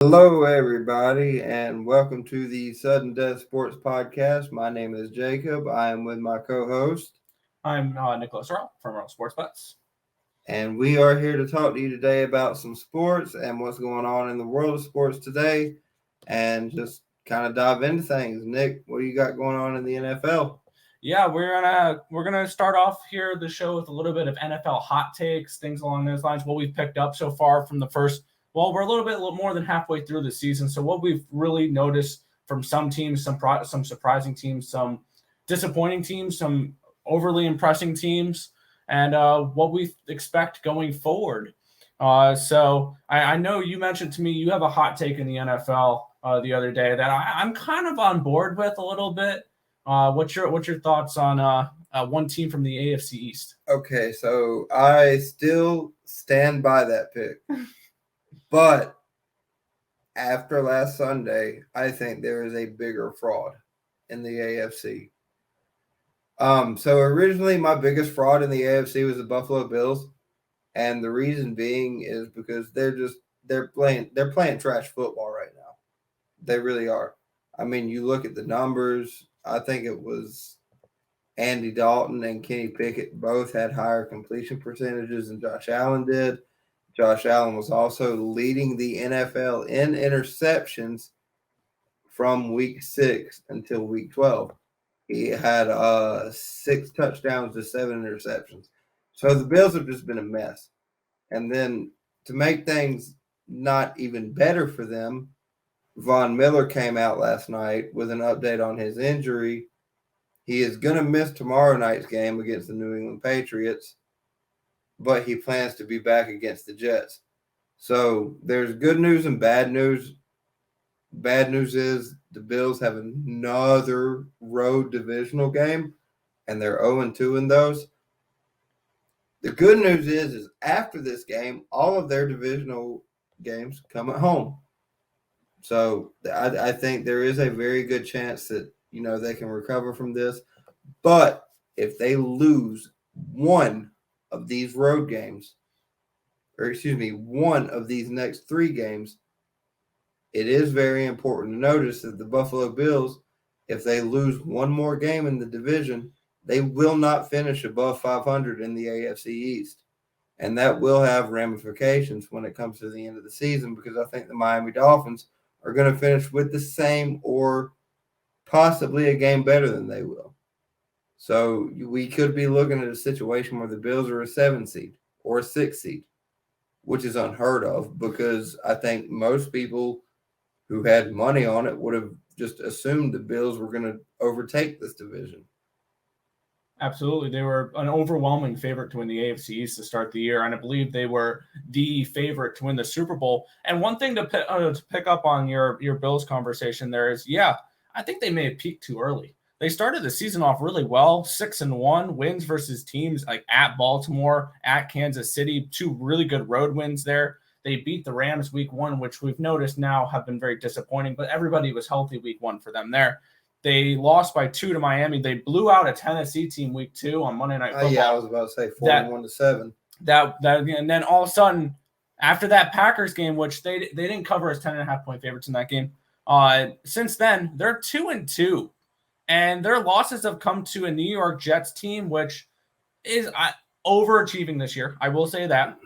Hello, everybody, and welcome to the Sudden Death Sports Podcast. My name is Jacob. I am with my co host, I'm Nicholas Earl from Earl Sports Bets. and we are here to talk to you today about some sports and what's going on in the world of sports today, and just kind of dive into things. Nick, what do you got going on in the NFL? Yeah, we're gonna start off here the show with a little bit of NFL hot takes, things along those lines. What we've picked up so far from the first. Well, we're a little more than halfway through the season. So what we've really noticed from some teams, some surprising teams, some disappointing teams, some overly impressing teams, and what we expect going forward. So I know you mentioned to me you have a hot take in the NFL the other day that I'm kind of on board with a little bit. What's your thoughts on one team from the AFC East? Okay, so I still stand by that pick, but after last Sunday, I think there is a bigger fraud in the AFC. So originally my biggest fraud in the AFC was the Buffalo Bills, and the reason being is because they're playing trash football right now. They really are. I mean, you look at the numbers. I think it was Andy Dalton and Kenny Pickett both had higher completion percentages than Josh Allen did. Josh Allen was also leading the NFL in interceptions from week 6 until week 12. He had 6 touchdowns to 7 interceptions. So the Bills have just been a mess. And then to make things not even better for them, Von Miller came out last night with an update on his injury. He is going to miss tomorrow night's game against the New England Patriots, but he plans to be back against the Jets. So there's good news and bad news. Bad news is the Bills have another road divisional game, and they're 0-2 in those. The good news is after this game, all of their divisional games come at home. So I think there is a very good chance that they can recover from this. But if they lose one of these road games, one of these next 3 games, it is very important to notice that the Buffalo Bills, if they lose one more game in the division, they will not finish above 500 in the AFC East. And that will have ramifications when it comes to the end of the season, because I think the Miami Dolphins are going to finish with the same or possibly a game better than they will. So we could be looking at a situation where the Bills are a 7 seed or a 6 seed, which is unheard of, because I think most people who had money on it would have just assumed the Bills were going to overtake this division. Absolutely. They were an overwhelming favorite to win the AFC East to start the year, and I believe they were the favorite to win the Super Bowl. And one thing to pick up on your Bills conversation there is, yeah, I think they may have peaked too early. They started the season off really well, 6-1 wins versus teams like at Baltimore, at Kansas City, 2 really good road wins there. They beat the Rams week 1, which we've noticed now have been very disappointing, but everybody was healthy week 1 for them there. They lost by 2 to Miami. They blew out a Tennessee team week 2 on Monday Night Football. Yeah, I was about to say 41-7. That and then all of a sudden, after that Packers game, which they didn't cover as 10.5-point favorites in that game. Since then, they're 2-2, and their losses have come to a New York Jets team, which is overachieving this year. I will say that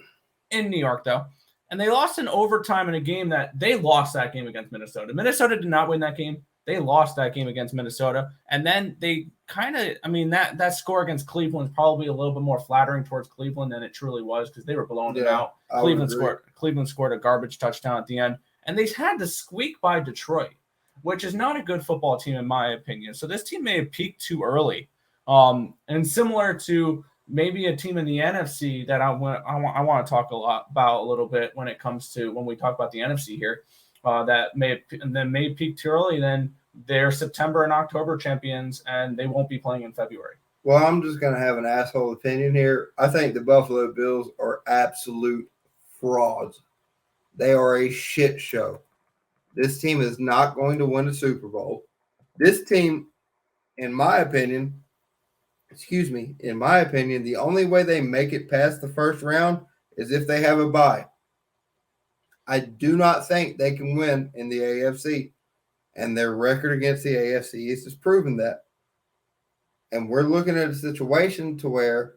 in New York though. And they lost in overtime in a game that they lost that game against Minnesota. Minnesota did not win that game. They lost that game against Minnesota. And then they that score against Cleveland is probably a little bit more flattering towards Cleveland than it truly was, because they were blowing them out. Cleveland scored a garbage touchdown at the end. And they had to squeak by Detroit, which is not a good football team in my opinion. So this team may have peaked too early. And similar to maybe a team in the NFC that I want to talk a little bit when it comes to when we talk about the NFC here, that may peak too early. Then they're September and October champions, and they won't be playing in February. Well, I'm just going to have an asshole opinion here. I think the Buffalo Bills are absolute frauds. They are a shit show. This team is not going to win a Super Bowl. This team, in my opinion, the only way they make it past the first round is if they have a bye. I do not think they can win in the AFC. And their record against the AFC East has proven that. And we're looking at a situation to where,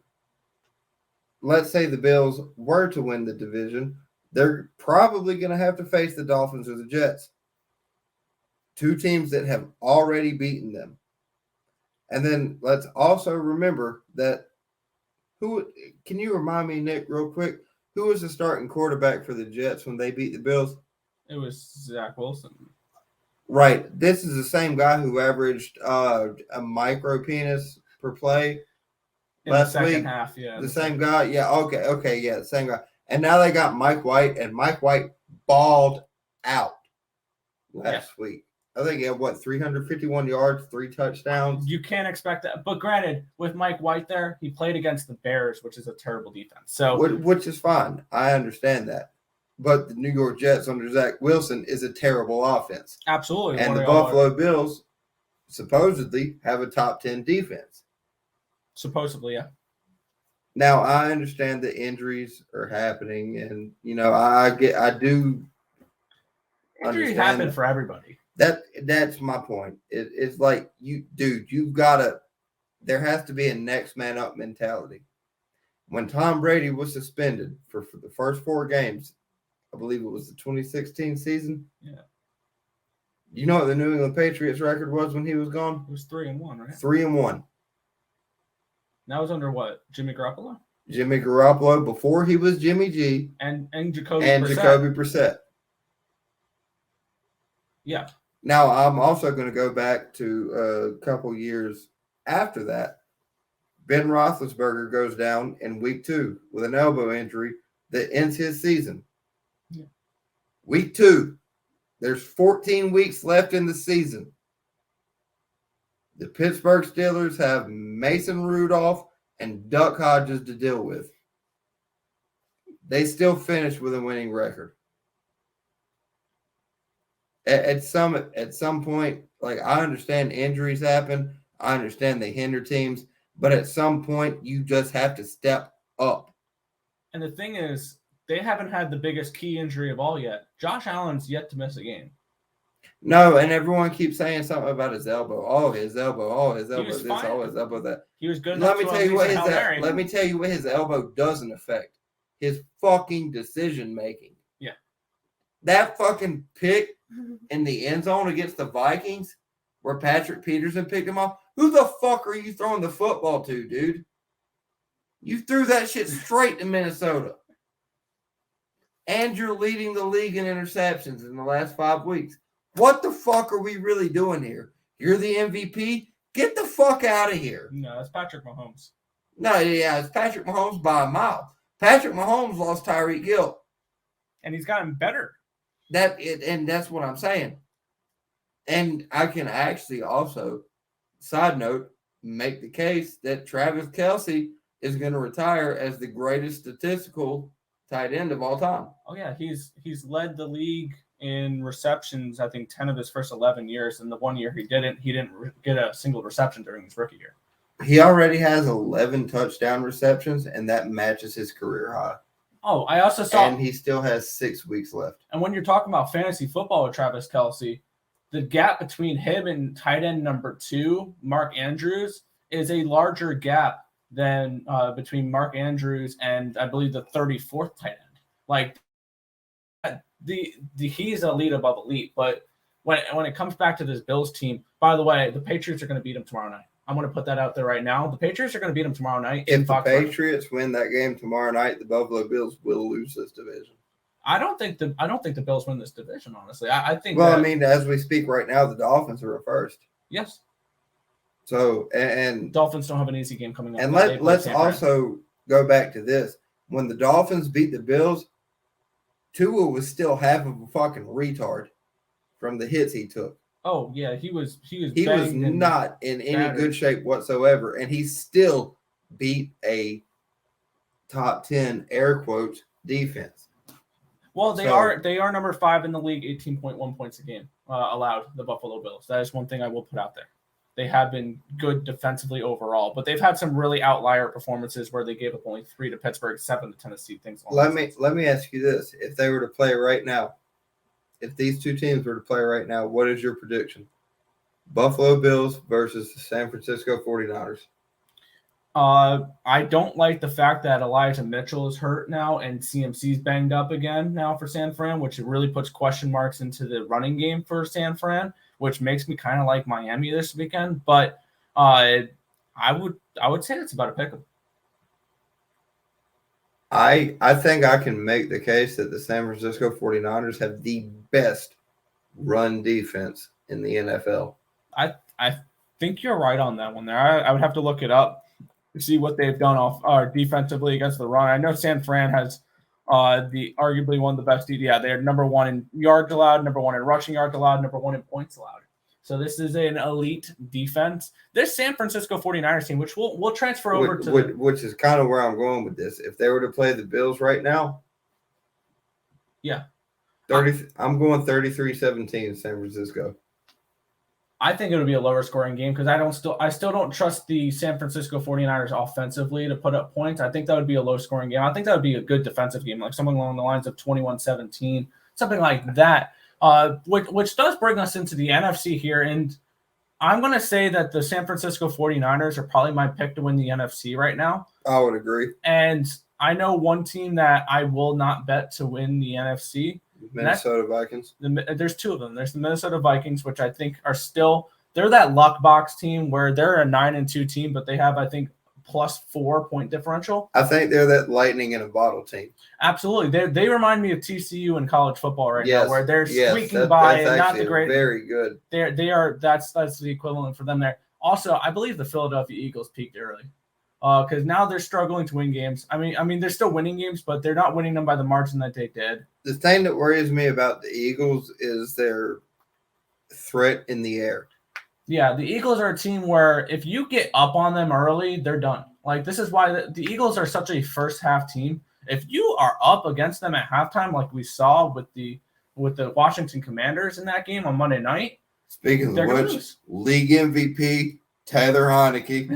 let's say the Bills were to win the division, they're probably going to have to face the Dolphins or the Jets. Two teams that have already beaten them. And then let's also remember that can you remind me, Nick, real quick, who was the starting quarterback for the Jets when they beat the Bills? It was Zach Wilson. Right. This is the same guy who averaged a micro penis per play in last the second week. half. Yeah, The same guy. Yeah. Okay. Yeah. The same guy. And now they got Mike White, and Mike White balled out last week. I think he had 351 yards, 3 touchdowns. You can't expect that. But granted, with Mike White there, he played against the Bears, which is a terrible defense. So which is fine. I understand that. But the New York Jets under Zach Wilson is a terrible offense. Absolutely. And the Buffalo Bills supposedly have a top 10 defense. Supposedly, yeah. Now, I understand that injuries are happening, and Injuries happen for everybody. That's my point. It's like you've got to. There has to be a next man up mentality. When Tom Brady was suspended for the first 4 games, I believe it was the 2016 season. Yeah. You know what the New England Patriots record was when he was gone? It was 3-1, right? 3-1. That was under what? Jimmy Garoppolo? Jimmy Garoppolo before he was Jimmy G. And Jacoby Brissett. Yeah. Now, I'm also going to go back to a couple years after that. Ben Roethlisberger goes down in week 2 with an elbow injury that ends his season. Yeah. Week 2. There's 14 weeks left in the season. The Pittsburgh Steelers have Mason Rudolph and Duck Hodges to deal with. They still finish with a winning record. At some point, like, I understand injuries happen. I understand they hinder teams. But at some point, you just have to step up. And the thing is, they haven't had the biggest key injury of all yet. Josh Allen's yet to miss a game. No, and everyone keeps saying something about his elbow. Oh, his elbow. Oh, his elbow. This. Fine. Oh, his elbow. That. He was good. Let me tell you what his elbow doesn't affect. His fucking decision making. Yeah. That fucking pick in the end zone against the Vikings, where Patrick Peterson picked him off. Who the fuck are you throwing the football to, dude? You threw that shit straight to Minnesota. And you're leading the league in interceptions in the last 5 weeks. What the fuck are we really doing here? You're the MVP? Get the fuck out of here. No, that's Patrick Mahomes. No, yeah, it's Patrick Mahomes by a mile. Patrick Mahomes lost Tyreek Hill. And he's gotten better. And that's what I'm saying. And I can actually also, side note, make the case that Travis Kelce is going to retire as the greatest statistical tight end of all time. Oh yeah, he's led the league in receptions, I think 10 of his first 11 years, and the 1 year he didn't get a single reception during his rookie year. He already has 11 touchdown receptions, and that matches his career high. Oh, I also saw, and he still has 6 weeks left. And when you're talking about fantasy football with Travis Kelce, the gap between him and tight end number 2, Mark Andrews, is a larger gap than between Mark Andrews and I believe the 34th tight end. Like he's elite above elite. But when it comes back to this Bills team, by the way, the Patriots are going to beat them tomorrow night. I'm going to put that out there right now. The Patriots are going to beat them tomorrow night. If the Patriots win that game tomorrow night, the Buffalo Bills will lose this division. I don't think the Bills win this division, honestly. I think. Well, I mean, as we speak right now, the Dolphins are at first. Yes. So and Dolphins don't have an easy game coming up. And let's also go back to this: when the Dolphins beat the Bills, Tua was still half of a fucking retard from the hits he took. Oh yeah, he was not in any good shape whatsoever, and he still beat a top 10 air quotes defense. Well, they are number 5 in the league, 18.1 points a game allowed, the Buffalo Bills. That is one thing I will put out there. they have been good defensively overall. But they've had some really outlier performances where they gave up only 3 to Pittsburgh, 7 to Tennessee. Things. Let me ask you this: if they were to play right now, if these two teams were to play right now, what is your prediction? Buffalo Bills versus the San Francisco 49ers. I don't like the fact that Elijah Mitchell is hurt now and CMC's banged up again now for San Fran, which really puts question marks into the running game for San Fran, which makes me kind of like Miami this weekend. But I would say it's about a pick 'em. I think I can make the case that the San Francisco 49ers have the best run defense in the NFL. I think you're right on that one there. I would have to look it up to see what they've done defensively against the run. I know San Fran has the arguably one of the best. Yeah, they're number 1 in yards allowed, number 1 in rushing yards allowed, number 1 in points allowed. So this is an elite defense. This San Francisco 49ers team, which we'll transfer over to. Which is kind of where I'm going with this. If they were to play the Bills right now, yeah, I'm going 33-17 San Francisco. I think it'll be a lower scoring game because I still don't trust the San Francisco 49ers offensively to put up points. I think that would be a low scoring game. I think that would be a good defensive game, like something along the lines of 21-17, something like that. Which does bring us into the NFC here. And I'm going to say that the San Francisco 49ers are probably my pick to win the NFC right now. I would agree. And I know one team that I will not bet to win the NFC. Minnesota Vikings. There's 2 of them. There's the Minnesota Vikings, which I think are still – they're that luck box team where they're a 9-2 team, but they have, I think, +4 point differential. I think they're that lightning in a bottle team. Absolutely. They remind me of TCU in college football now, where they're squeaking by and not the great. Very good. They are. That's the equivalent for them there. Also, I believe the Philadelphia Eagles peaked early. Because now they're struggling to win games. I mean, they're still winning games, but they're not winning them by the margin that they did. The thing that worries me about the Eagles is their threat in the air. Yeah, the Eagles are a team where if you get up on them early, they're done. Like, this is why the Eagles are such a first-half team. If you are up against them at halftime, like we saw with the Washington Commanders in that game on Monday night. Speaking of which, league MVP Taylor Heineke.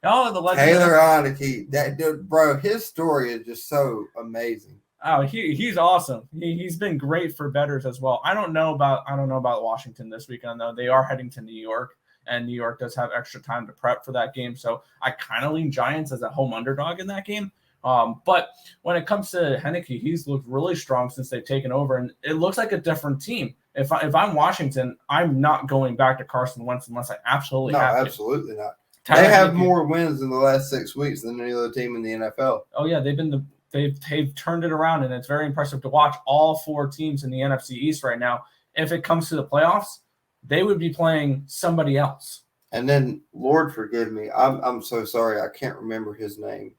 Taylor Heineke, that dude, bro, his story is just so amazing. Oh, he's awesome. He's been great for bettors as well. I don't know about Washington this weekend though. They are heading to New York, and New York does have extra time to prep for that game. So I kind of lean Giants as a home underdog in that game. But when it comes to Heineke, he's looked really strong since they've taken over, and it looks like a different team. If I'm Washington, I'm not going back to Carson Wentz unless I absolutely have to. No, absolutely not. They have more wins in the last 6 weeks than any other team in the NFL. Oh yeah, they've turned it around, and it's very impressive to watch all 4 teams in the NFC East right now. If it comes to the playoffs, they would be playing somebody else. And then, Lord forgive me, I'm so sorry, I can't remember his name.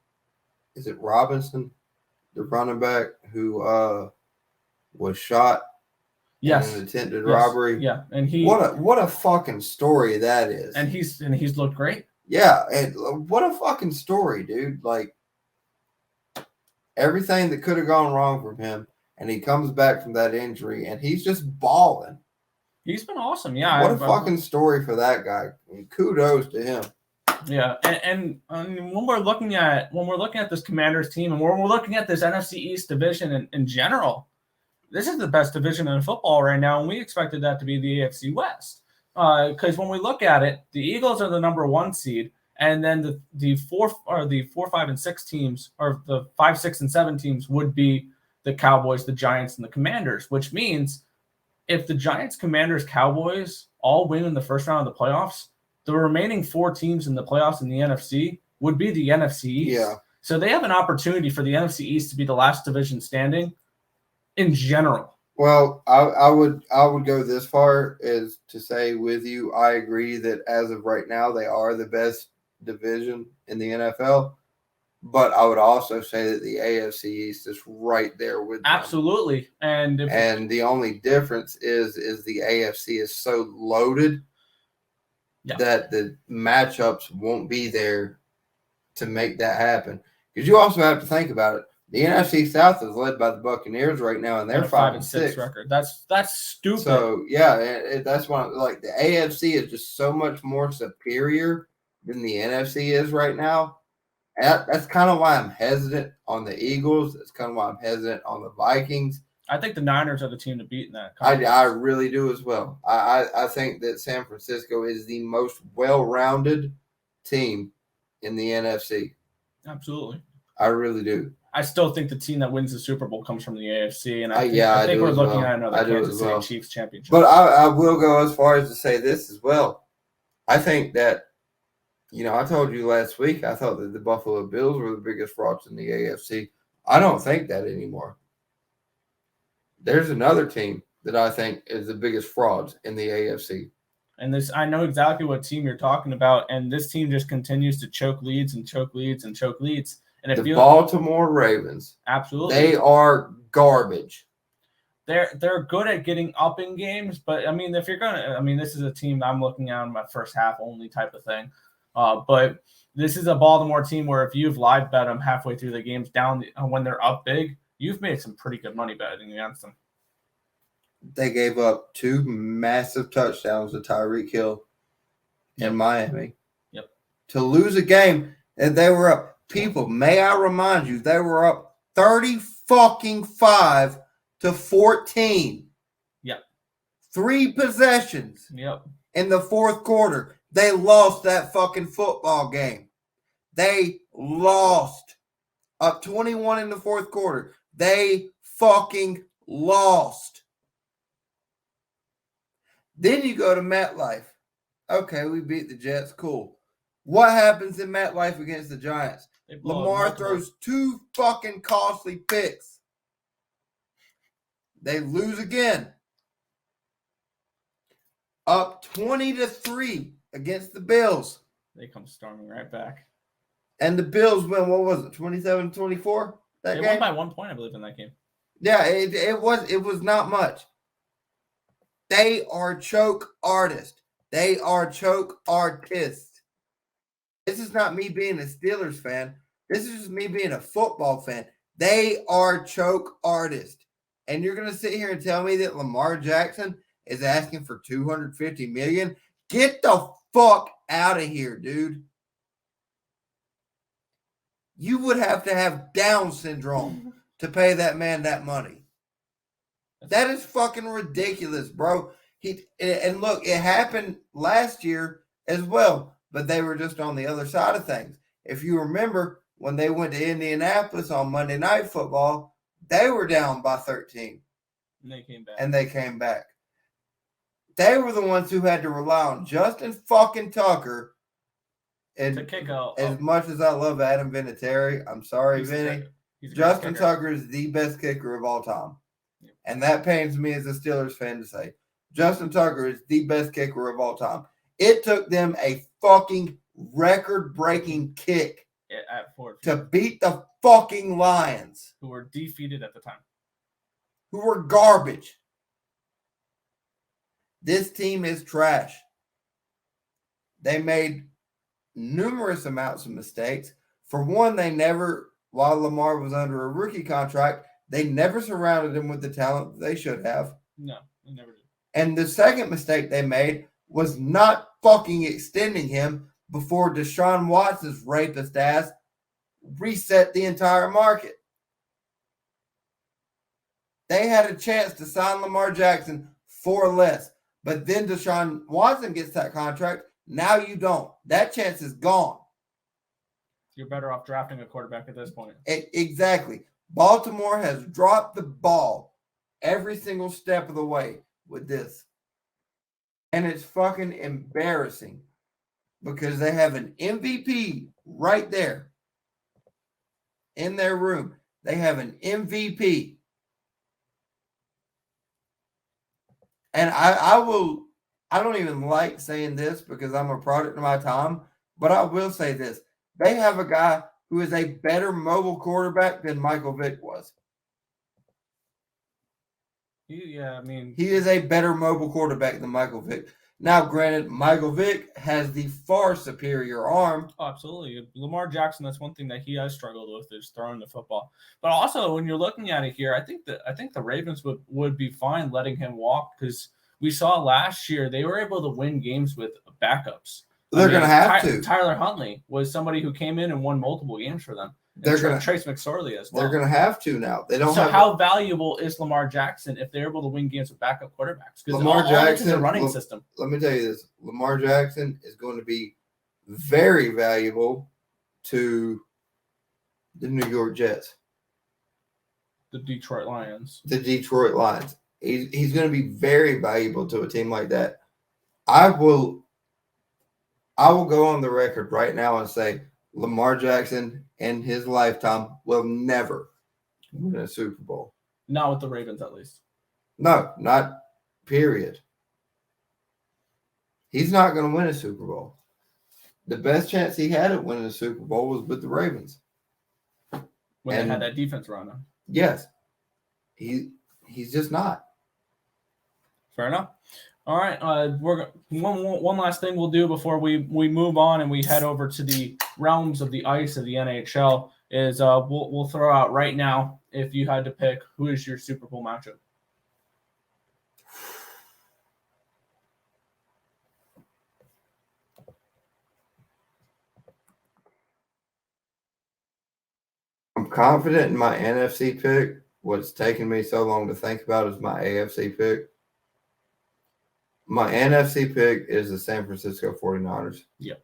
Is it Robinson, the running back who was shot? Yes. In an attempted robbery. Yeah, and what a fucking story that is. And he's looked great. Yeah, and what a fucking story, dude. Like, everything that could have gone wrong from him, and he comes back from that injury, and he's just balling. He's been awesome, yeah. What a fucking story for that guy. And kudos to him. Yeah, and when we're looking at this Commanders team, and when we're looking at this NFC East division in general, this is the best division in football right now, and we expected that to be the AFC West. Because when we look at it, the Eagles are the number 1 seed, and then the 4, 5, and 6 teams, or the 5, 6, and 7 teams would be the Cowboys, the Giants, and the Commanders. Which means if the Giants, Commanders, Cowboys all win in the first round of the playoffs, the remaining 4 teams in the playoffs in the NFC would be the NFC East. Yeah. So they have an opportunity for the NFC East to be the last division standing in general. Well, I would go this far as to say with you, I agree that as of right now, they are the best division in the NFL. But I would also say that the AFC East is right there with them. Absolutely. And the only difference is the AFC is so loaded that the matchups won't be there to make that happen. Because you also have to think about it. The NFC South is led by the Buccaneers right now, and they're 5-6 record. That's stupid. So yeah, that's why like the AFC is just so much more superior than the NFC is right now. And that's kind of why I'm hesitant on the Eagles. That's kind of why I'm hesitant on the Vikings. I think the Niners are the team to beat in that conference. I really do as well. I think that San Francisco is the most well-rounded team in the NFC. Absolutely. I really do. I still think the team that wins the Super Bowl comes from the AFC, and I think we're looking at another Kansas City Chiefs championship. But I will go as far as to say this as well. I think that, I told you last week, I thought that the Buffalo Bills were the biggest frauds in the AFC. I don't think that anymore. There's another team that I think is the biggest frauds in the AFC. And I know exactly what team you're talking about, and this team just continues to choke leads and choke leads and choke leads. And the Baltimore Ravens. Absolutely. They are garbage. They're good at getting up in games, but I mean, this is a team I'm looking at in my first half only type of thing. But this is a Baltimore team where if you've live bet them halfway through the games down when they're up big, you've made some pretty good money betting against them. They gave up 2 massive touchdowns to Tyreek Hill in Miami. Yep. To lose a game, and they were up. People, may I remind you, they were up 30-14. Yep. 3 possessions. Yep. In the fourth quarter. They lost that fucking football game. They lost. Up 21 in the fourth quarter. They fucking lost. Then you go to MetLife. Okay, we beat the Jets. Cool. What happens in MetLife against the Giants? Lamar throws 2 fucking costly picks. They lose again. Up 20-3 against the Bills. They come storming right back. And the Bills win, what was it, 27-24? They won by 1 point, I believe, in that game. Yeah, it was not much. They are choke artists. They are choke artists. This is not me being a Steelers fan. This is just me being a football fan. They are choke artists. And you're going to sit here and tell me that Lamar Jackson is asking for $250 million? Get the fuck out of here, dude. You would have to have Down syndrome to pay that man that money. That is fucking ridiculous, bro. And look, it happened last year as well, but they were just on the other side of things. If you remember, when they went to Indianapolis on Monday Night Football, they were down by 13. And they came back. They were the ones who had to rely on Justin fucking Tucker. And to kick out. As much as I love Adam Vinatieri, I'm sorry, Vinny. Justin Tucker is the best kicker of all time. Yep. And that pains me as a Steelers fan to say. Justin Tucker is the best kicker of all time. It took them a fucking record-breaking kick at Ford to beat the fucking Lions. Who were defeated at the time. Who were garbage. This team is trash. They made numerous amounts of mistakes. For one, while Lamar was under a rookie contract, they never surrounded him with the talent that they should have. No, they never did. And the second mistake they made was not fucking extending him before Deshaun Watson's rapist ass reset the entire market. They had a chance to sign Lamar Jackson for less, but then Deshaun Watson gets that contract. Now you don't. That chance is gone. You're better off drafting a quarterback at this point. Exactly. Baltimore has dropped the ball every single step of the way with this. And it's fucking embarrassing because they have an MVP right there in their room. They have an MVP. And I don't even like saying this because I'm a product of my time, but I will say this. They have a guy who is a better mobile quarterback than Michael Vick was. Yeah, I mean, he is a better mobile quarterback than Michael Vick. Now, granted, Michael Vick has the far superior arm. Oh, absolutely. Lamar Jackson, that's one thing that he has struggled with is throwing the football. But also, when you're looking at it here, I think the Ravens would be fine letting him walk because we saw last year they were able to win games with backups. They're going to have to. Tyler Huntley was somebody who came in and won multiple games for them. They're going to Trace McSorley as well. They're going to have to now. They don't. So how valuable is Lamar Jackson if they're able to win games with backup quarterbacks? Because Lamar Jackson is a running system. Let me tell you this: Lamar Jackson is going to be very valuable to the New York Jets, the Detroit Lions. He's going to be very valuable to a team like that. I will go on the record right now and say Lamar Jackson in his lifetime will never win a Super Bowl. Not with the Ravens, at least. No, not period. He's not going to win a Super Bowl. The best chance he had at winning a Super Bowl was with the Ravens. When they had that defense around him. Yes. He's just not. Fair enough. All right, we're one last thing we'll do before we move on and we head over to the realms of the ice of the NHL is we'll throw out right now if you had to pick who is your Super Bowl matchup. I'm confident in my NFC pick. What's taken me so long to think about is my AFC pick. My NFC pick is the San Francisco 49ers. Yep.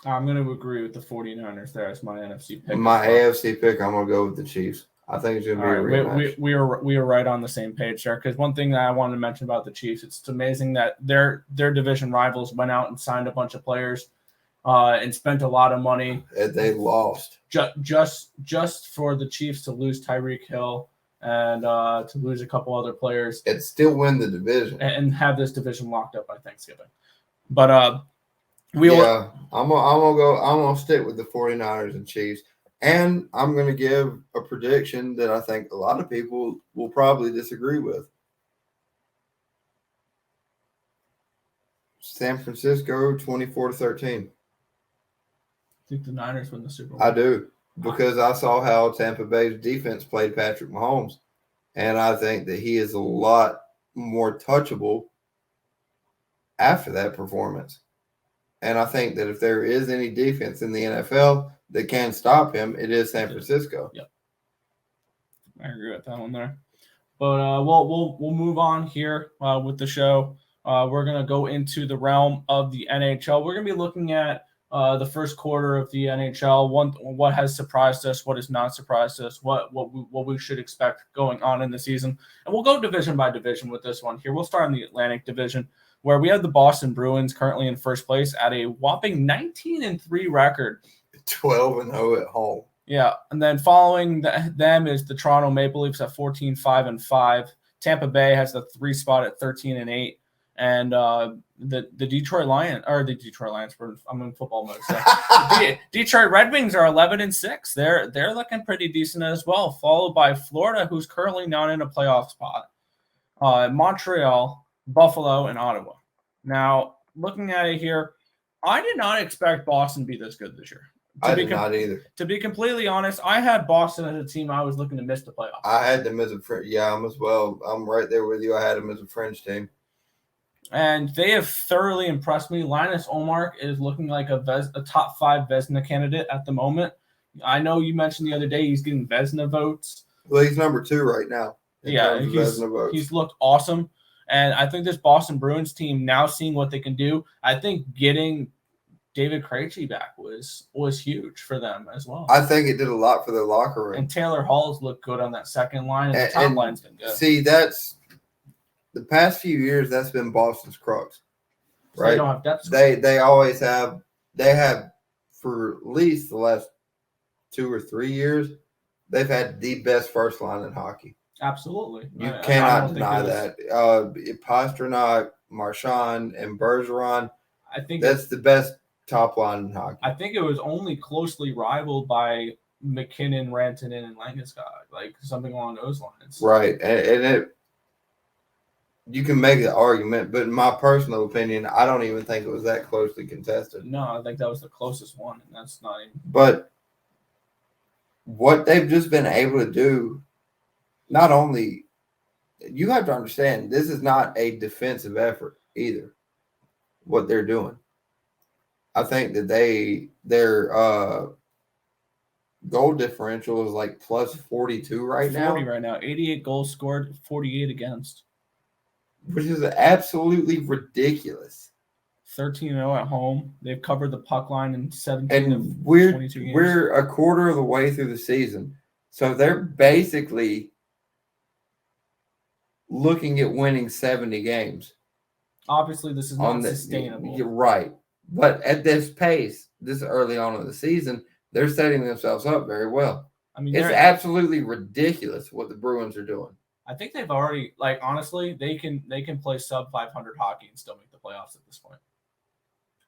I'm going to agree with the 49ers there as my NFC pick. My AFC pick, I'm going to go with the Chiefs. I think it's going to be a rematch. We are right on the same page there because one thing that I wanted to mention about the Chiefs, it's amazing that their division rivals went out and signed a bunch of players and spent a lot of money. They lost. Just for the Chiefs to lose Tyreek Hill and to lose a couple other players. And still win the division. And have this division locked up by Thanksgiving. But I'm gonna stick with the 49ers and Chiefs. And I'm gonna give a prediction that I think a lot of people will probably disagree with. San Francisco 24-13. I think the Niners win the Super Bowl. I do. Because I saw how Tampa Bay's defense played Patrick Mahomes. And I think that he is a lot more touchable after that performance. And I think that if there is any defense in the NFL that can stop him, it is San Francisco. Yep. I agree with that one there. But we'll move on here with the show. We're going to go into the realm of the NHL. We're going to be looking at the first quarter of the NHL, what has surprised us, what has not surprised us, what we should expect going on in the season. And we'll go division by division with this one here. We'll start in the Atlantic Division, where we have the Boston Bruins currently in first place at a whopping 19-3 record. 12-0 at home. Yeah, and then following them is the Toronto Maple Leafs at 14-5-5. Tampa Bay has the 3 spot at 13-8. And the Detroit Lions, I'm in football mode. So Detroit Red Wings are 11-6. They're looking pretty decent as well, followed by Florida, who's currently not in a playoff spot. Montreal, Buffalo, and Ottawa. Now, looking at it here, I did not expect Boston to be this good this year. I did not either. To be completely honest, I had Boston as a team I was looking to miss the playoffs. I had them as a friend. Yeah, I'm as well. I'm right there with you. I had them as a French team. And they have thoroughly impressed me. Linus Ullmark is looking like a top 5 Vezina candidate at the moment. I know you mentioned the other day he's getting Vezina votes. Well, he's number 2 right now. Yeah, he's looked awesome. And I think this Boston Bruins team, now seeing what they can do, I think getting David Krejci back was huge for them as well. I think it did a lot for their locker room. And Taylor Hall's looked good on that second line, and the top line's been good. See, that's the past few years. That's been Boston's crux, right? They don't have depth. They always have. They have for at least the last 2 or 3 years. They've had the best first line in hockey. Absolutely, you cannot deny that. Pastrnak, Marchand, and Bergeron. I think that's the best top line in hockey. I think it was only closely rivaled by McKinnon, Rantanen, and Landeskog like something along those lines. Right, and you can make the argument, but in my personal opinion, I don't even think it was that closely contested. No, I think that was the closest one, and that's not even. But what they've just been able to do, not only, you have to understand, this is not a defensive effort either, what they're doing. I think that their goal differential is like plus 42 right now. 40 right now. 88 goals scored, 48 against. Which is absolutely ridiculous. 13-0 at home. They've covered the puck line in 17 And of 22 games. We're a quarter of the way through the season. So they're basically looking at winning 70 games. Obviously, this is not sustainable. You're right. But at this pace, this early on in the season, they're setting themselves up very well. I mean, it's absolutely ridiculous what the Bruins are doing. I think they've already, like, honestly, they can play sub 500 hockey and still make the playoffs at this point.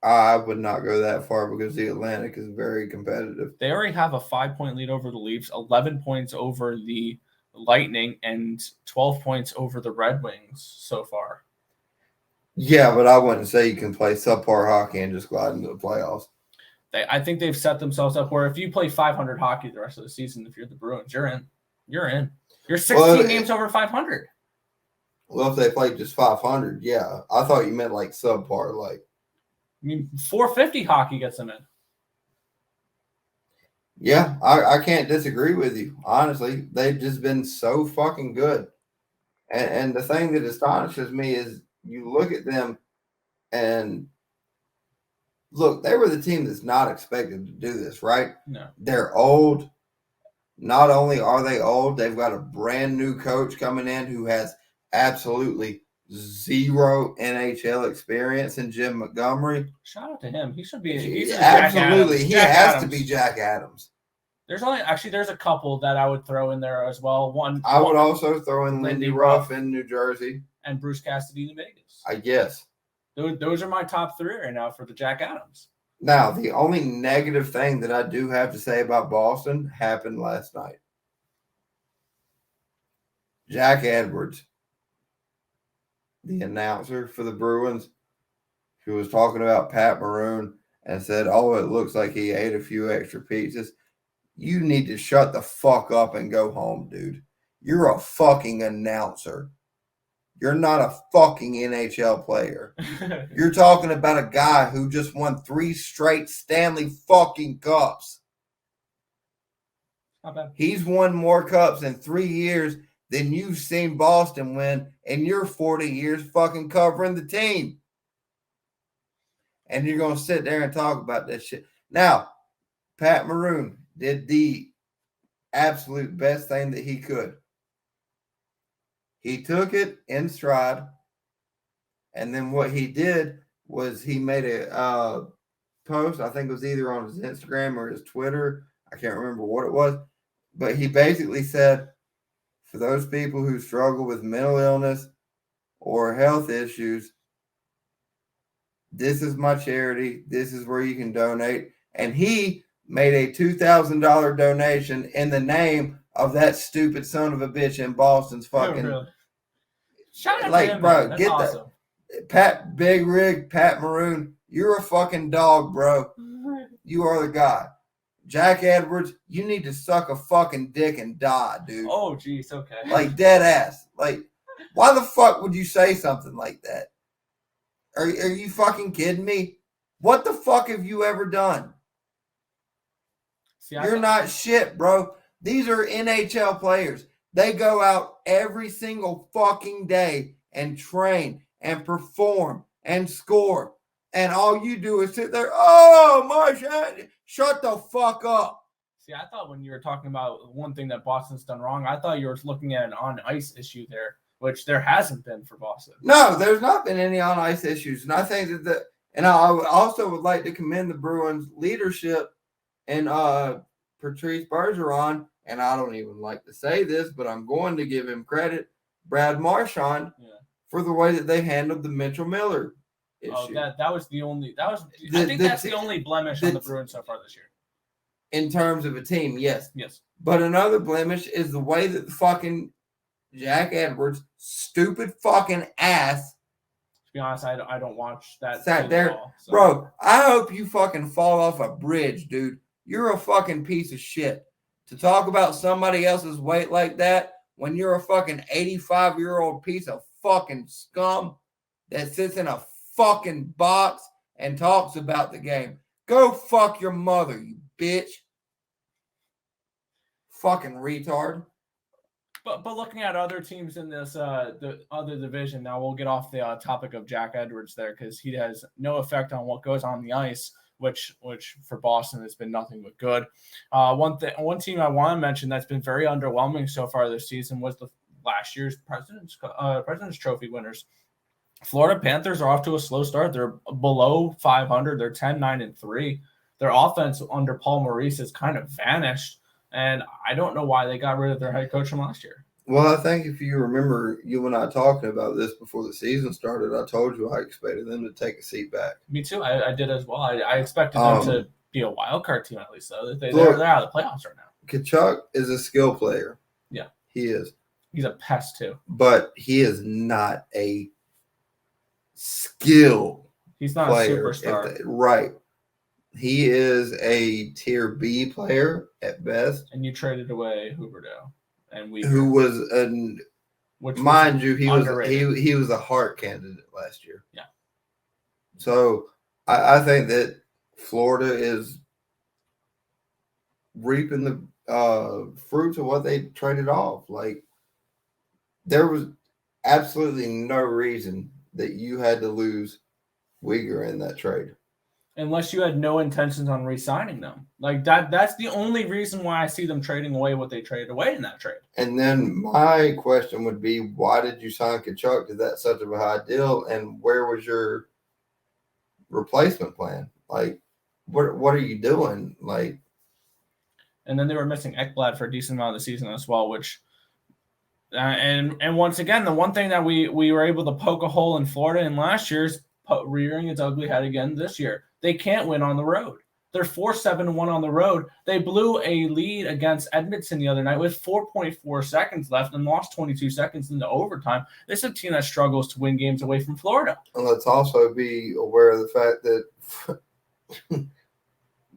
I would not go that far because the Atlantic is very competitive. They already have a 5-point lead over the Leafs, 11 points over the Lightning, and 12 points over the Red Wings so far. Yeah, but I wouldn't say you can play subpar hockey and just glide into the playoffs. I think they've set themselves up where if you play 500 hockey the rest of the season, if you're the Bruins, you're in. You're in. You're 16 games over 500. Well, if they played just 500, yeah. I thought you meant like subpar, like. I mean, 450 hockey gets them in. Yeah, I can't disagree with you. Honestly, they've just been so fucking good. And the thing that astonishes me is you look at them and look, they were the team that's not expected to do this, right? No. They're old. Not only are they old, they've got a brand new coach coming in who has absolutely zero NHL experience in Jim Montgomery. Shout out to him. He should be. Absolutely. He has to be Jack Adams. There's a couple that I would throw in there as well. I would also throw in Lindy Ruff in New Jersey. And Bruce Cassidy in Vegas. I guess. Those are my top three right now for the Jack Adams. Now, the only negative thing that I do have to say about Boston happened last night. Jack Edwards, the announcer for the Bruins, who was talking about Pat Maroon and said, "Oh, it looks like he ate a few extra pizzas." You need to shut the fuck up and go home, dude. You're a fucking announcer. You're not a fucking NHL player. You're talking about a guy who just won 3 straight Stanley fucking Cups. Not bad. He's won more cups in 3 years than you've seen Boston win in your 40 years fucking covering the team. And you're going to sit there and talk about that shit. Now, Pat Maroon did the absolute best thing that he could. He took it in stride, and then what he did was he made a post. I think it was either on his Instagram or his Twitter. I can't remember what it was, but he basically said, for those people who struggle with mental illness or health issues, this is my charity. This is where you can donate. And he made a $2,000 donation in the name of that stupid son of a bitch in Boston's fucking. Really. Shout out like, to him, bro, man. get awesome. Pat Big Rig, Pat Maroon. You're a fucking dog, bro. You are the guy. Jack Edwards, you need to suck a fucking dick and die, dude. Oh, geez, okay. Like dead ass. Like, why the fuck would you say something like that? Are you fucking kidding me? What the fuck have you ever done? You're not shit, bro. These are NHL players. They go out every single fucking day and train and perform and score. And all you do is sit there, oh, my shit. Shut the fuck up. See, I thought when you were talking about one thing that Boston's done wrong, I thought you were looking at an on-ice issue there, which there hasn't been for Boston. No, there's not been any on-ice issues. And I think that and I also would like to commend the Bruins leadership and Patrice Bergeron, and I don't even like to say this, but I'm going to give him credit, Brad Marchand, for the way that they handled the Mitchell Miller issue. Oh, that was the only I think that's the only blemish on the Bruins so far this year. in terms of a team, yes. Yes. But another blemish is the way that the fucking Jack Edwards, stupid fucking ass, To be honest, I don't watch that sat team there. at all. So. Bro, I hope you fucking fall off a bridge, dude. You're a fucking piece of shit. To talk about somebody else's weight like that when you're a fucking 85-year-old piece of fucking scum that sits in a fucking box and talks about the game. Go fuck your mother, you bitch. Fucking retard. But looking at other teams in this the other division, now we'll get off the topic of Jack Edwards there because he has no effect on what goes on the ice, which for Boston has been nothing but good. One team I want to mention that's been very underwhelming so far this season was the last year's President's Trophy winners. Florida Panthers are off to a slow start. They're below 500. They're 10-9-3. Their offense under Paul Maurice has kind of vanished. And I don't know why they got rid of their head coach from last year. Well, I think if you remember you and I talking about this before the season started, I told you I expected them to take a seat back. Me too. I did as well. I expected them to be a wild card team at least, though. They're out of the playoffs right now. Kachuk is a skill player. Yeah. He is. He's a pest, too. But he is not a skill He's not player, a superstar. Right. He is a tier B player at best. And you traded away Huberdeau and Weaver. Who was mind you, he was a Hart candidate last year. Yeah. So I think that Florida is reaping the fruits of what they traded off. Like, there was absolutely no reason that you had to lose Weaver in that trade. Unless you had no intentions on re-signing them. Like that's the only reason why I see them trading away what they traded away in that trade. And then my question would be, why did you sign Kachuk? Is that such of a high deal? And where was your replacement plan? Like, what are you doing? Like, and then they were missing Ekblad for a decent amount of the season as well, which and once again, the one thing that we were able to poke a hole in Florida in last year's rearing its ugly head again this year. They can't win on the road. They're 4-7-1 on the road. They blew a lead against Edmonton the other night with 4.4 seconds left and lost 22 seconds into overtime. This is a team that struggles to win games away from Florida. And let's also be aware of the fact that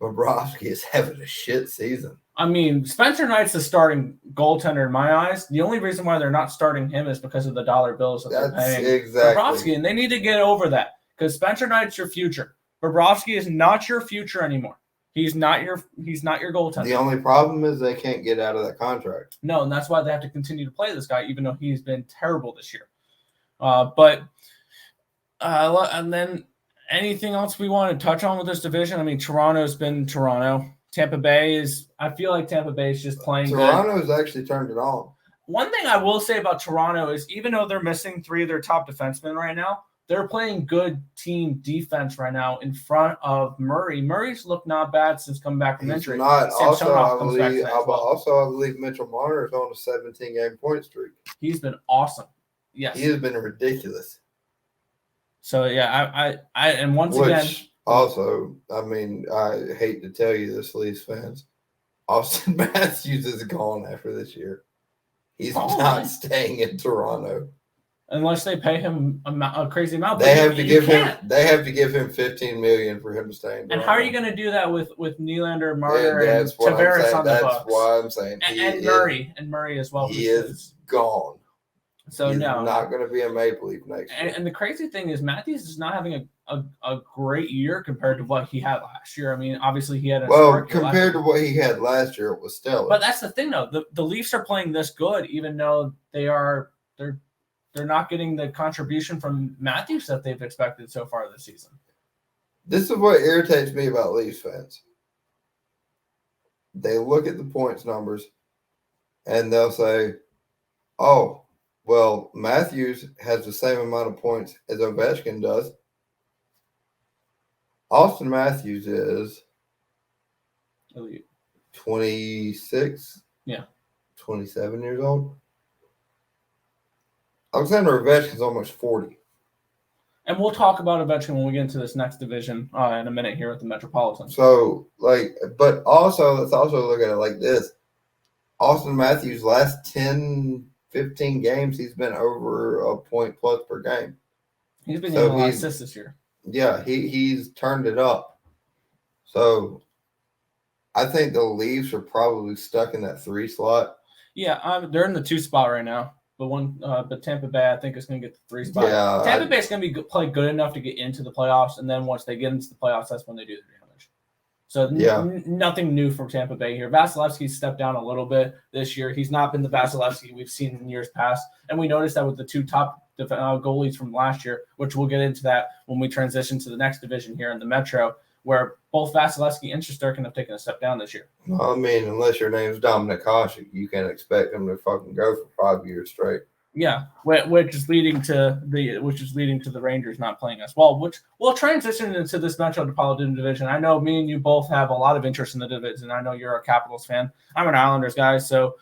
Bobrovsky is having a shit season. I mean, Spencer Knight's the starting goaltender in my eyes. The only reason why they're not starting him is because of the dollar bills that they're paying Bobrovsky, and they need to get over that because Spencer Knight's your future. Bobrovsky is not your future anymore. He's not your goaltender. The only problem is they can't get out of that contract. No, and that's why they have to continue to play this guy, even though he's been terrible this year. And then anything else we want to touch on with this division? I mean, Toronto's been Toronto. Tampa Bay is – I feel like Tampa Bay is just playing Toronto's actually turned it on. One thing I will say about Toronto is even though they're missing 3 of their top defensemen right now, they're playing good team defense right now in front of Murray. Murray's looked not bad since coming back from injury. Also, I believe Mitchell Marner is on a 17-game point streak. He's been awesome. Yes. He has been ridiculous. So, yeah, and once again. Also, I mean, I hate to tell you this, Leafs fans, Austin Matthews is gone after this year. He's not staying in Toronto. Unless they pay him a crazy amount. They have to give him $15 million for him to stay in Toronto. And how are you going to do that with Nylander, Marner, and Tavares on the books? That's why I'm saying. And Murray as well. He is gone. So he's not going to be a Maple Leaf next year. And the crazy thing is Matthews is not having a great year compared to what he had last year. I mean, obviously he had compared to what he had last year, it was stellar. But that's the thing, though. The Leafs are playing this good, even though they're not getting the contribution from Matthews that they've expected so far this season. This is what irritates me about Leafs fans. They look at the points numbers and they'll say, oh, well, Matthews has the same amount of points as Ovechkin does. Austin Matthews is 26, 27 years old. Alexander Ovechkin's almost 40. And we'll talk about eventually when we get into this next division in a minute here with the Metropolitan. So, but also, let's also look at it like this. Austin Matthews' last 10, 15 games, he's been over a point plus per game. He's been getting a lot of assists this year. Yeah, he's turned it up. So I think the Leafs are probably stuck in that 3 slot. Yeah, they're in the 2 spot right now. But Tampa Bay, I think, is going to get the 3 spot. Yeah, Tampa Bay is going to play good enough to get into the playoffs, and then once they get into the playoffs, that's when they do the damage. So nothing new from Tampa Bay here. Vasilevsky stepped down a little bit this year. He's not been the Vasilevsky we've seen in years past, and we noticed that with the 2 top goalies from last year, which we'll get into that when we transition to the next division here in the Metro, where both Vasilevsky and Shesterkin have taken a step down this year. Well, I mean, unless your name's Dominic Hasek, you can't expect them to fucking go for 5 years straight. Yeah, which is leading to the Rangers not playing as well. Which we'll transition into this Metropolitan division. I know me and you both have a lot of interest in the division. I know you're a Capitals fan. I'm an Islanders guy, so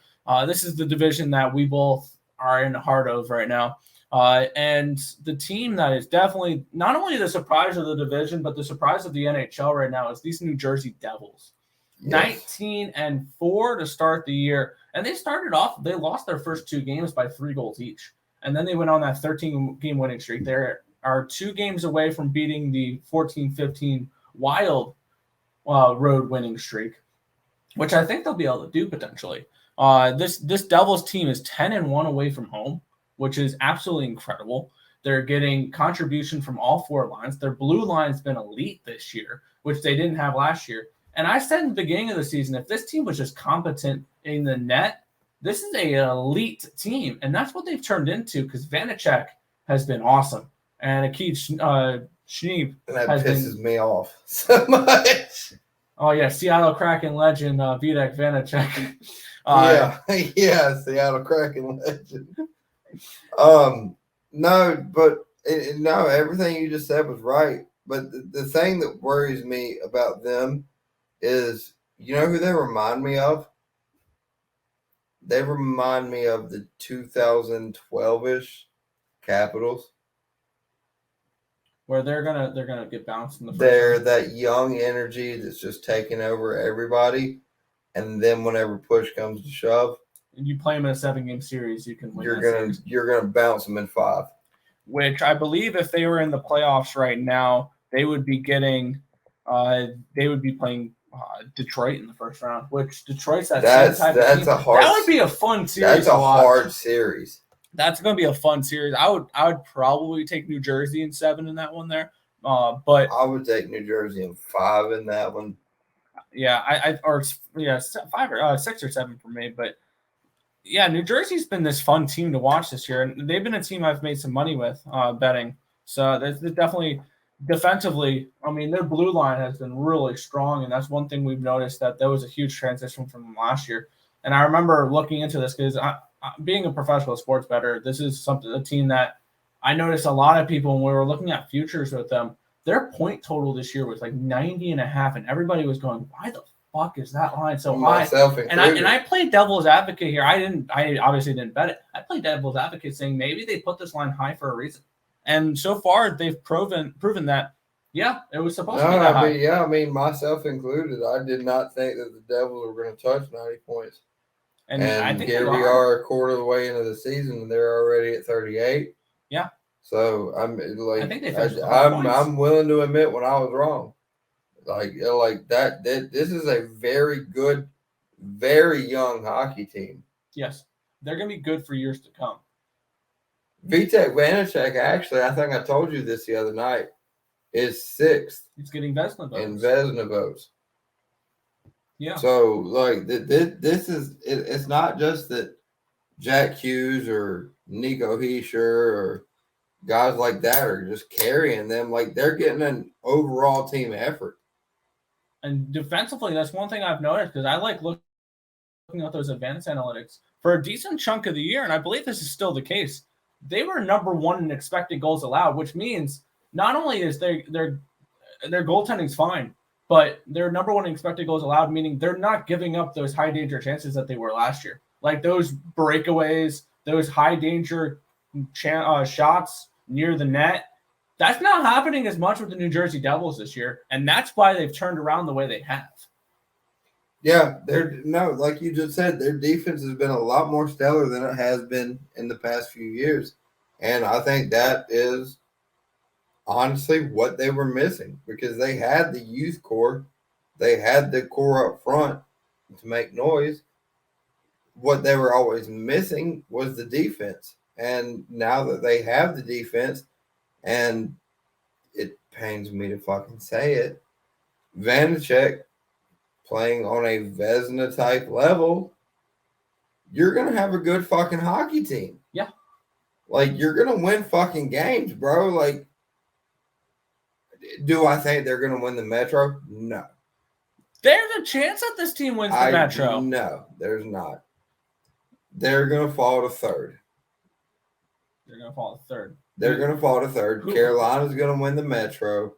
this is the division that we both are in the heart of right now. And the team that is definitely not only the surprise of the division, but the surprise of the NHL right now is these New Jersey Devils. Yes. 19-4 to start the year. And they started off, they lost their first 2 games by 3 goals each. And then they went on that 13-game winning streak. They are 2 games away from beating the 14-15 Wild road winning streak, which I think they'll be able to do potentially. This Devils team is 10-1 away from home, which is absolutely incredible. They're getting contribution from all 4 lines. Their blue line's been elite this year, which they didn't have last year. And I said in the beginning of the season, if this team was just competent in the net, this is an elite team. And that's what they've turned into because Vanacek has been awesome. And Akeem Schneeb pisses me off so much. Oh, yeah, Seattle Kraken legend Vitek Vanacek. Yeah, Seattle Kraken legend. No, everything you just said was right. But the thing that worries me about them is, you know who they remind me of? They remind me of the 2012-ish Capitals. Where they're gonna get bounced in the first They're round. That young energy that's just taking over everybody, and then whenever push comes to shove, and you play them in a 7-game series, you can win. You're gonna bounce them in 5. Which I believe, if they were in the playoffs right now, they would be getting. They would be playing Detroit in the first round, which Detroit's that same type of team. That would be a fun series. That's a hard series. That's going to be a fun series. I would probably take New Jersey in 7 in that one there, but I would take New Jersey in 5 in that one. Yeah, 5 or 6 or 7 for me, but yeah, New Jersey's been this fun team to watch this year, and they've been a team I've made some money with betting. So there's definitely. Defensively, I mean, their blue line has been really strong, and that's one thing we've noticed, that there was a huge transition from them last year. And I remember looking into this because being a professional sports bettor, this is a team that I noticed a lot of people when we were looking at futures with them, their point total this year was like 90.5, and everybody was going, why the fuck is that line so high? And I played devil's advocate here. I obviously didn't bet it. I played devil's advocate saying maybe they put this line high for a reason. And so far, they've proven that, yeah, it was supposed to be that high. I mean, myself included, I did not think that the Devils were going to touch 90 points. And I think here we are a quarter of the way into the season, and they're already at 38. Yeah. So I'm like, I think they I'm willing to admit when I was wrong. Like that. This is a very good, very young hockey team. Yes, they're going to be good for years to come. Vitek Vanacek, actually, I think I told you this the other night, is 6th. He's getting Vezina votes. In Vezina votes. Yeah. So, like, this is, it's not just that Jack Hughes or Nico Hischier or guys like that are just carrying them. Like, they're getting an overall team effort. And defensively, that's one thing I've noticed, because I like looking at those advanced analytics for a decent chunk of the year, and I believe this is still the case. They were number 1 in expected goals allowed, which means not only is their goaltending's fine, but they're number 1 in expected goals allowed, meaning they're not giving up those high danger chances that they were last year. Like those breakaways, those high danger shots near the net, That's not happening as much with the New Jersey Devils this year, and that's why they've turned around the way they have. Yeah, like you just said, their defense has been a lot more stellar than it has been in the past few years. And I think that is honestly what they were missing because they had the youth core. They had the core up front to make noise. What they were always missing was the defense. And now that they have the defense, and it pains me to fucking say it, Vanacek playing on a Vezina type level, you're going to have a good fucking hockey team. Yeah. Like, you're going to win fucking games, bro. Like, do I think they're going to win the Metro? No. There's a chance that this team wins the Metro. No, there's not. They're going to fall to third. They're going to fall to third. They're going to fall to third. Carolina's going to win the Metro.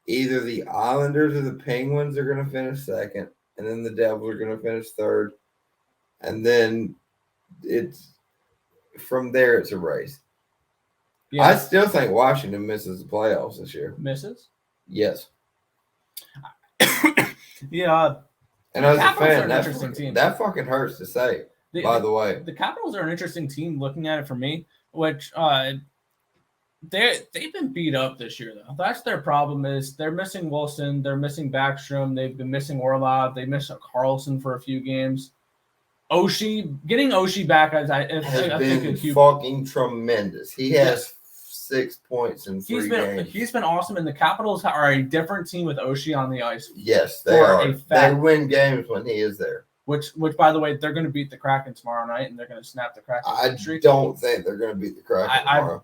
Either the Islanders or the Penguins are going to finish second, and then the Devils are going to finish third. And then from there, it's a race. Yeah. I still think Washington misses the playoffs this year. Misses? Yes. Yeah. And as a fan, that fucking hurts to say, by the way. The Capitals are an interesting team looking at it for me, which they've been beat up this year, though. That's their problem is they're missing Wilson. They're missing Backstrom. They've been missing Orlov. They missed Carlson for a few games. Getting Oshie back, I think fucking tremendous. He has 6 points in 3 games. He's been awesome, and the Capitals are a different team with Oshie on the ice. Yes, they are. They win games when he is there. Which, by the way, they're going to beat the Kraken tomorrow night, and they're going to snap the Kraken streak. I don't think they're going to beat the Kraken tomorrow.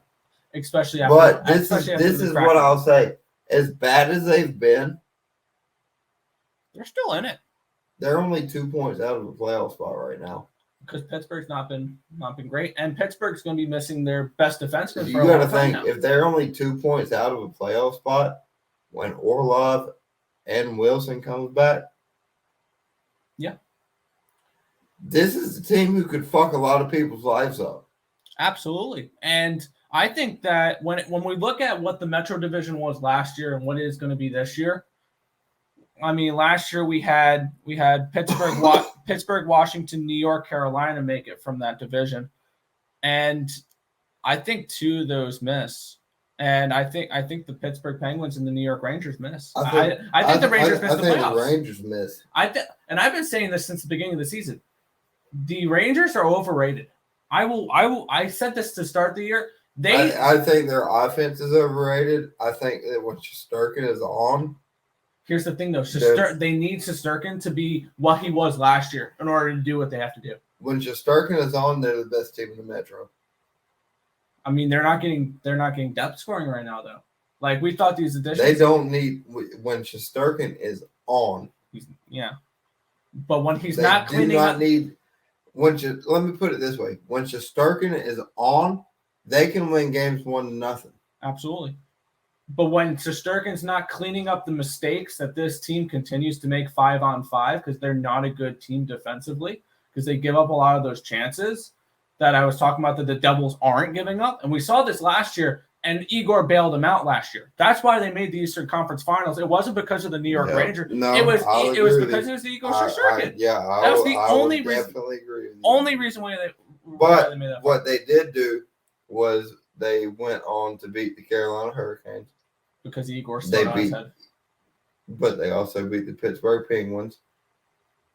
Especially after. But this is what I'll say. As bad as they've been, they're still in it. They're only 2 points out of the playoff spot right now. Because Pittsburgh's not been great, and Pittsburgh's going to be missing their best defenseman. You got to think if they're only 2 points out of a playoff spot, when Orlov and Wilson comes back, yeah, this is a team who could fuck a lot of people's lives up. Absolutely, and I think that when we look at what the Metro Division was last year and what it is going to be this year. I mean, last year we had Pittsburgh, Washington, New York, Carolina make it from that division, and I think 2 of those miss, and I think the Pittsburgh Penguins and the New York Rangers miss. I think the Rangers miss the playoffs. The Rangers miss. And I've been saying this since the beginning of the season. The Rangers are overrated. I said this to start the year. I think their offense is overrated. I think that when Shesterkin is on. Here's the thing, though. They need Shesterkin to be what he was last year in order to do what they have to do. When Shesterkin is on, they're the best team in the Metro. I mean, they're not getting depth scoring right now, though. Like, we thought these additions. They don't need when Shesterkin is on. But when he's not cleaning up. Let me put it this way. When Shesterkin is on, they can win games 1-0. Absolutely. But when Shesterkin's not cleaning up the mistakes that this team continues to make 5-on-5 because they're not a good team defensively because they give up a lot of those chances that I was talking about that the Devils aren't giving up. And we saw this last year, and Igor bailed them out last year. That's why they made the Eastern Conference Finals. It wasn't because of the New York Rangers. No, it was because it was the Igor Shesterkin. That was the only reason why they made that. What they did do was they went on to beat the Carolina Hurricanes. Because Igor stood on his head. But they also beat the Pittsburgh Penguins.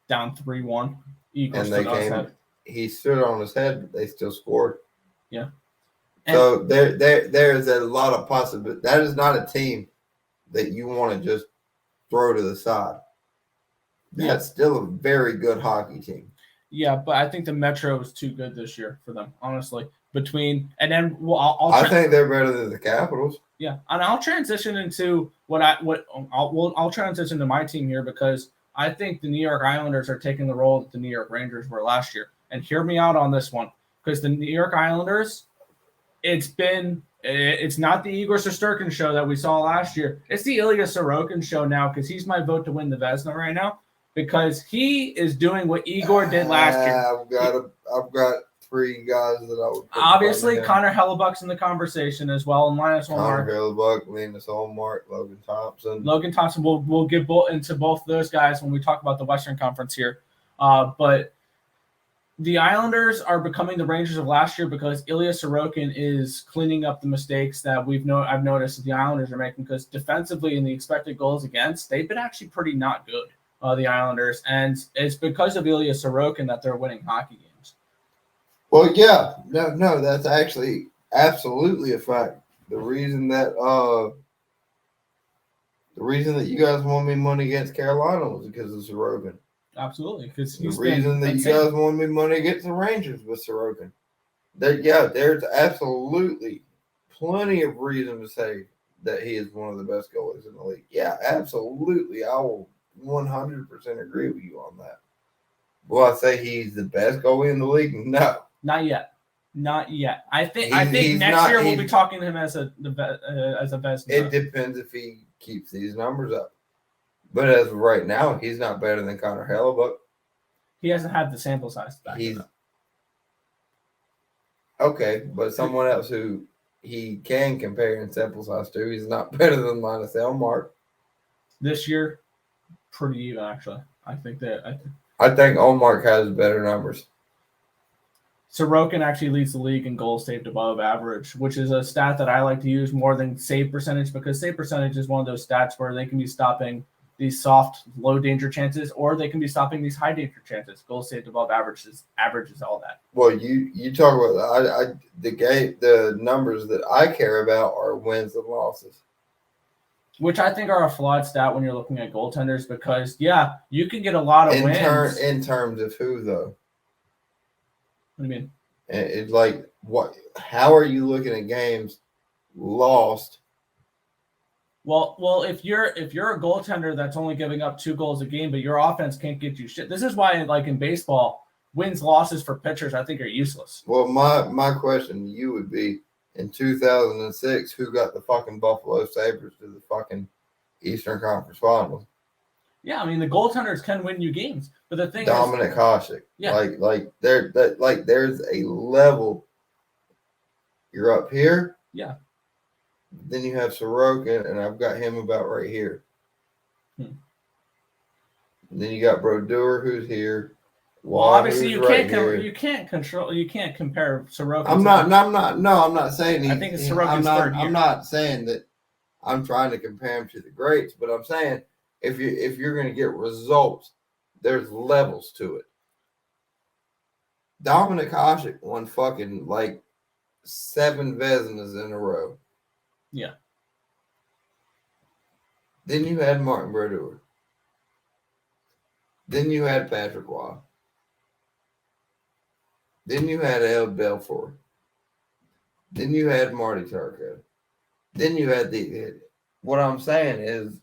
Down 3-1. Igor stood on his head. He stood on his head, but they still scored. Yeah. So there's a lot of possibility. That is not a team that you want to just throw to the side. That's still a very good hockey team. Yeah, but I think the Metro is too good this year for them, honestly. I think they're better than the Capitals. Yeah, and I'll transition into I'll transition to my team here because I think the New York Islanders are taking the role that the New York Rangers were last year. And hear me out on this one, because the New York Islanders, it's not the Igor Shesterkin show that we saw last year. It's the Ilya Sorokin show now because he's my vote to win the Vezina right now because he is doing what Igor did last year. I've got three guys that I would put Obviously, in front Connor Hellebuck's in the conversation as well, and Linus of him. Connor Hallmark. Hellebuck, Linus Hallmark, Logan Thompson. Logan Thompson, we'll get into both of those guys when we talk about the Western Conference here. But the Islanders are becoming the Rangers of last year because Ilya Sorokin is cleaning up the mistakes that I've noticed that the Islanders are making, because defensively in the expected goals against, they've been actually pretty not good, the Islanders, and it's because of Ilya Sorokin that they're winning hockey games. Well, yeah, no, that's actually absolutely a fact. The reason that you guys won me money against Carolina was because of Sorokin. Absolutely, because the reason that you guys won me money against the Rangers was Sorokin. There's absolutely plenty of reason to say that he is one of the best goalies in the league. Yeah, absolutely. I will 100% agree with you on that. Will I say he's the best goalie in the league? No. Not yet. I think next year we'll be talking to him as a best. It depends if he keeps these numbers up. But as of right now, he's not better than Connor Hellebuck. He hasn't had the sample size back. Okay, but someone else who he can compare in sample size to, he's not better than Linus Hallmark. This year, pretty even, actually. I think Hallmark has better numbers. Sorokin actually leads the league in goals saved above average, which is a stat that I like to use more than save percentage, because save percentage is one of those stats where they can be stopping these soft, low danger chances, or they can be stopping these high danger chances. Goals saved above average is all that. Well, you talk about the numbers that I care about are wins and losses, which I think are a flawed stat when you're looking at goaltenders, because you can get a lot of wins. In terms of who though? What do you mean? It's like what? How are you looking at games lost? Well, if you're a goaltender that's only giving up 2 goals a game, but your offense can't get you shit. This is why, like in baseball, wins losses for pitchers I think are useless. Well, my question to you would be, in 2006, who got the fucking Buffalo Sabres to the fucking Eastern Conference Finals? Yeah, I mean the goaltenders can win you games, but the thing Dominic Hasek. Yeah, there's a level. You're up here. Yeah. Then you have Sorokin, and I've got him about right here. Then you got Brodeur, who's here. Well, obviously you can't compare Sorokin. I'm not saying. I think it's Sorokin's third year. I'm not saying that I'm trying to compare him to the greats, but I'm saying if you're going to get results, there's levels to it. Dominic Hasek won fucking like 7 Vezinas in a row. Yeah. Then you had Martin Brodeur. Then you had Patrick Waugh. Then you had El Belfour. Then you had Marty Tarko. Then you had what I'm saying is,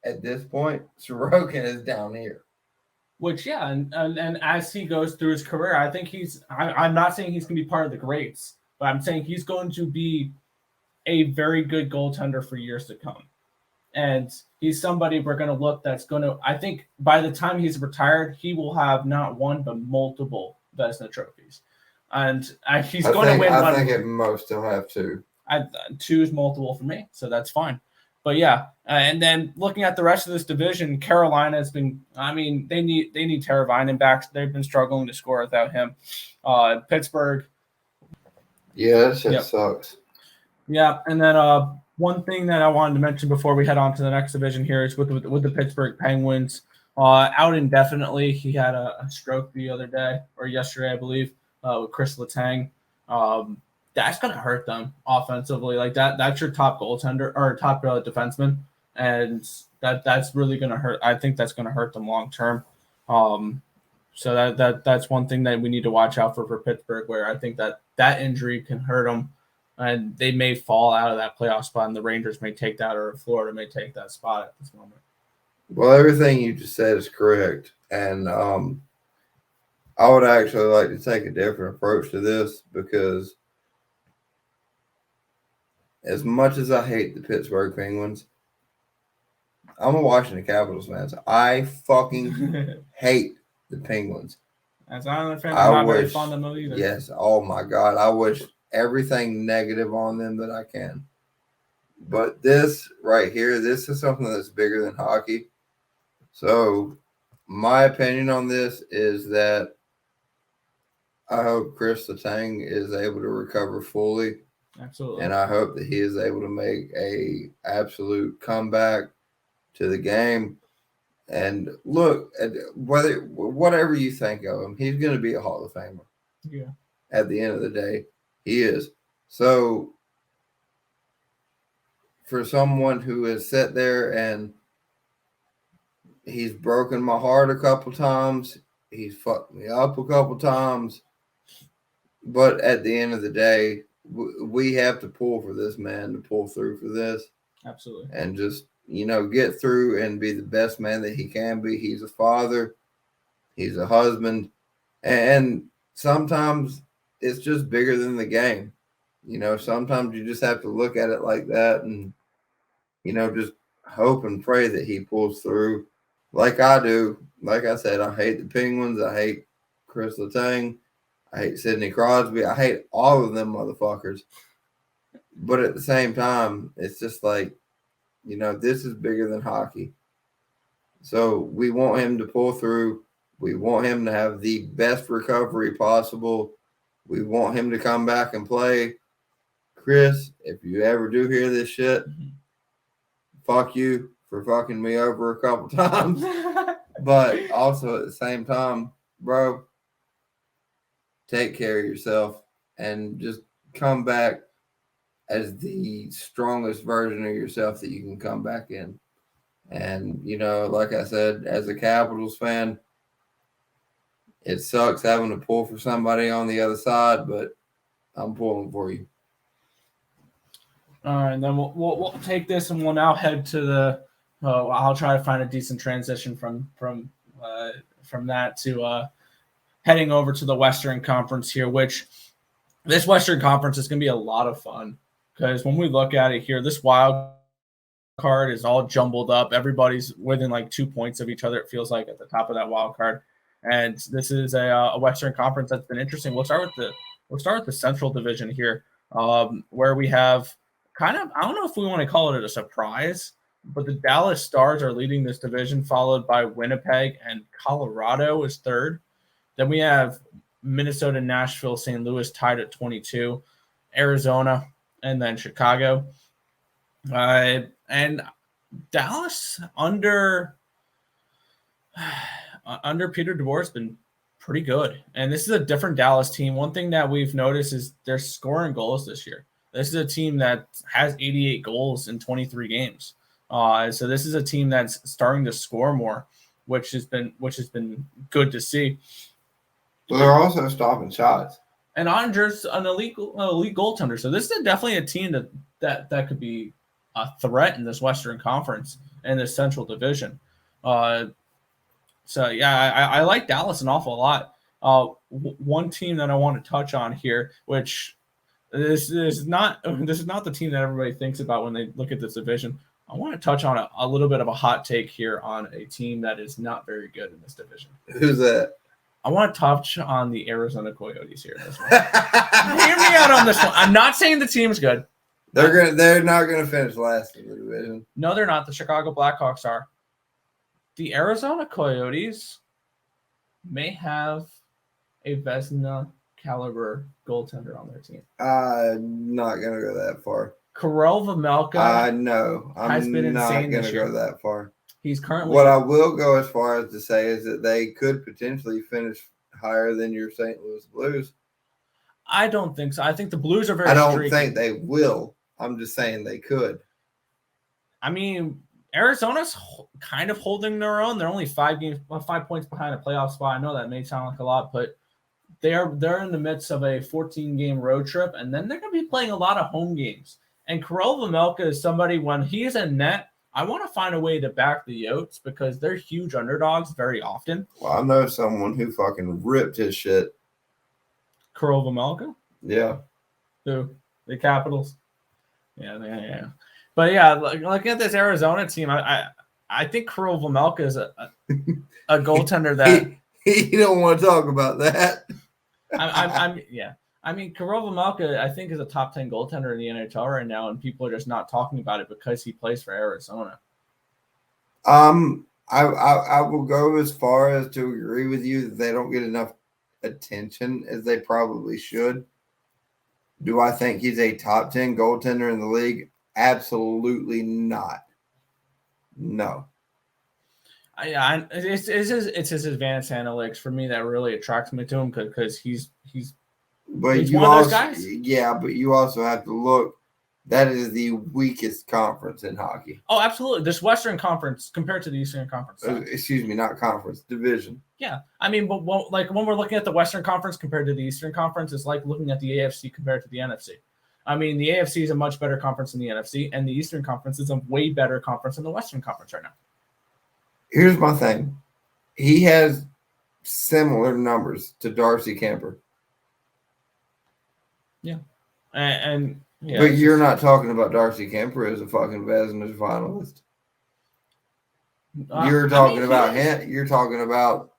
at this point, Sorokin is down here. Which, and as he goes through his career, I think I'm not saying he's going to be part of the greats, but I'm saying he's going to be a very good goaltender for years to come. And he's somebody we're going to look that's going to, I think by the time he's retired, he will have not one, but multiple Vezina trophies. And he's going to win one. I think at most he'll have 2. 2 is multiple for me, so that's fine. But and then looking at the rest of this division, Carolina has been, I mean, they need Teravainen back. They've been struggling to score without him. Pittsburgh. Yeah, that shit sucks. Yeah, and then one thing that I wanted to mention before we head on to the next division here is with the Pittsburgh Penguins. Out indefinitely. He had a stroke the other day, or yesterday, I believe, with Chris Letang. That's going to hurt them offensively. Like that's your top goaltender or top defenseman, and that's really going to hurt. I think that's going to hurt them long term. So that's one thing that we need to watch out for Pittsburgh, where I think that injury can hurt them, and they may fall out of that playoff spot, and the Rangers may take that, or Florida may take that spot at this moment. Well, everything you just said is correct, and I would actually like to take a different approach to this, because as much as I hate the Pittsburgh Penguins, I'm a Washington Capitals fan. So I fucking hate the Penguins. As an Islander fan, I'm not very fond of them either. Yes. Oh my God. I wish everything negative on them that I can. But this right here, this is something that's bigger than hockey. So my opinion on this is that I hope Chris Letang is able to recover fully. Absolutely. And I hope that he is able to make a absolute comeback to the game. And look, whatever you think of him, he's going to be a Hall of Famer. Yeah. At the end of the day, he is. So for someone who has sat there and he's broken my heart a couple times, he's fucked me up a couple times, but at the end of the day, we have to pull for this man to pull through for this. Absolutely. And just, get through and be the best man that he can be. He's a father. He's a husband. And sometimes it's just bigger than the game. Sometimes you just have to look at it like that and, just hope and pray that he pulls through like I do. Like I said, I hate the Penguins. I hate Chris Letang. I hate Sidney Crosby. I hate all of them motherfuckers. But at the same time, it's just like, this is bigger than hockey. So we want him to pull through. We want him to have the best recovery possible. We want him to come back and play. Chris, if you ever do hear this shit, fuck you for fucking me over a couple times. But also at the same time, bro, take care of yourself and just come back as the strongest version of yourself that you can come back in. And, like I said, as a Capitals fan, it sucks having to pull for somebody on the other side, but I'm pulling for you. All right, and then we'll take this and we'll now head to the. I'll try to find a decent transition from that to heading over to the Western Conference here, which this Western Conference is going to be a lot of fun because when we look at it here, this wild card is all jumbled up. Everybody's within like 2 points of each other. It feels like at the top of that wild card, and this is a Western Conference that's been interesting. We'll start with the Central Division here, where we have kind of, I don't know if we want to call it a surprise, but the Dallas Stars are leading this division, followed by Winnipeg and Colorado is third. Then we have Minnesota, Nashville, St. Louis tied at 22, Arizona, and then Chicago. And Dallas under Peter DeBoer has been pretty good. And this is a different Dallas team. One thing that we've noticed is they're scoring goals this year. This is a team that has 88 goals in 23 games. So this is a team that's starting to score more, which has been good to see. Well, they're also stopping shots. And Andres, an elite goaltender. So this is definitely a team that could be a threat in this Western Conference and this Central Division. So yeah, I like Dallas an awful lot. One team that I want to touch on here, which this is not the team that everybody thinks about when they look at this division. I want to touch on a little bit of a hot take here on a team that is not very good in this division. Who's that? I want to touch on the Arizona Coyotes here. This one. Hear me out on this one. I'm not saying the team's good. They're not gonna finish last in the division. No, they're not. The Chicago Blackhawks are. The Arizona Coyotes may have a Vezina caliber goaltender on their team. I'm not gonna go that far. Karel Vejmelka. I know. Has been not insane gonna this year. go that far. He's currently. What I will go as far as to say is that they could potentially finish higher than your St. Louis Blues. I don't think so. I think the Blues are very. I don't streaky. think they will. I'm just saying they could. I mean, Arizona's kind of holding their own. They're only 5 points behind a playoff spot. I know that may sound like a lot, but they're in the midst of a 14-game road trip, and then they're going to be playing a lot of home games. And Karel Vejmelka is somebody, when he is in net, I want to find a way to back the Yotes because they're huge underdogs very often. Well, I know someone who fucking ripped his shit. Karel Vejmelka? Yeah. Who? The Capitals? Yeah. But yeah, looking at this Arizona team, I think Karel Vejmelka is a goaltender that You don't want to talk about that. Yeah. I mean, Kirill Vejmelka, I think, is a top 10 goaltender in the NHL right now, and people are just not talking about it because he plays for Arizona. I will go as far as to agree with you that they don't get enough attention as they probably should. Do I think he's a top 10 goaltender in the league? Absolutely not. No. It's his advanced analytics for me that really attracts me to him because he's But he's you one of also, those guys. yeah, but you also have to look. That is the weakest conference in hockey. Oh, absolutely. This Western Conference compared to the Eastern Conference. Excuse me, not conference, division. Yeah, I mean, but like when we're looking at the Western Conference compared to the Eastern Conference, it's like looking at the AFC compared to the NFC. I mean, the AFC is a much better conference than the NFC, and the Eastern Conference is a way better conference than the Western Conference right now. Here's my thing. He has similar numbers to Darcy Kemper. Yeah. And yeah, but you're not talking about Darcy Kemper as a fucking Vezina finalist. You're talking about him. You're talking about.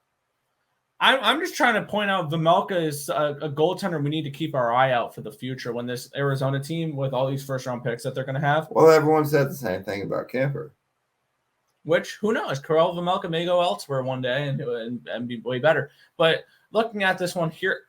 I'm just trying to point out Vejmelka is a goaltender we need to keep our eye out for the future when this Arizona team with all these first round picks that they're going to have. Well, everyone said the same thing about Kemper. Which, who knows? Kirill Vejmelka may go elsewhere one day and be way better. But looking at this one here,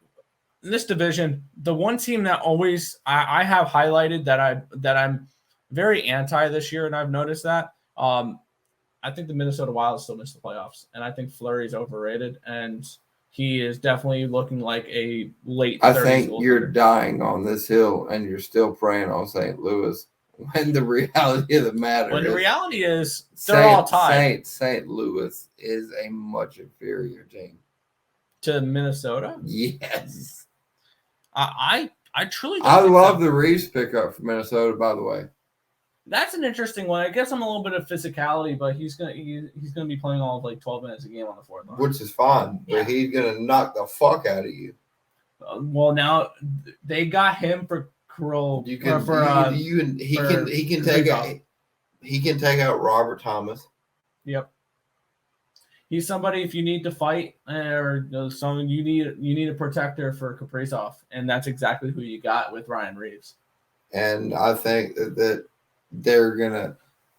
in this division, the one team that always I have highlighted that I'm very anti this year, and I've noticed that. I think the Minnesota Wild still missed the playoffs, and I think Fleury's overrated, and he is definitely looking like a late 30s. I think you're dying on this hill, and you're still praying on St. Louis. When the reality of the matter is, the reality is they're all tied. St. Louis is a much inferior team to Minnesota. Yes, I truly. I love the Reeves pickup for Minnesota. By the way, that's an interesting one. I guess I'm a little bit of physicality, but he's gonna be playing all of like 12 minutes a game on the fourth line, which is fine. Yeah. But he's gonna knock the fuck out of you. Well, now they got him for. He can take out Robert Thomas. Yep. He's somebody if you need to fight or someone you need a protector for Kaprizov, and that's exactly who you got with Ryan Reeves. And I think that they're gonna.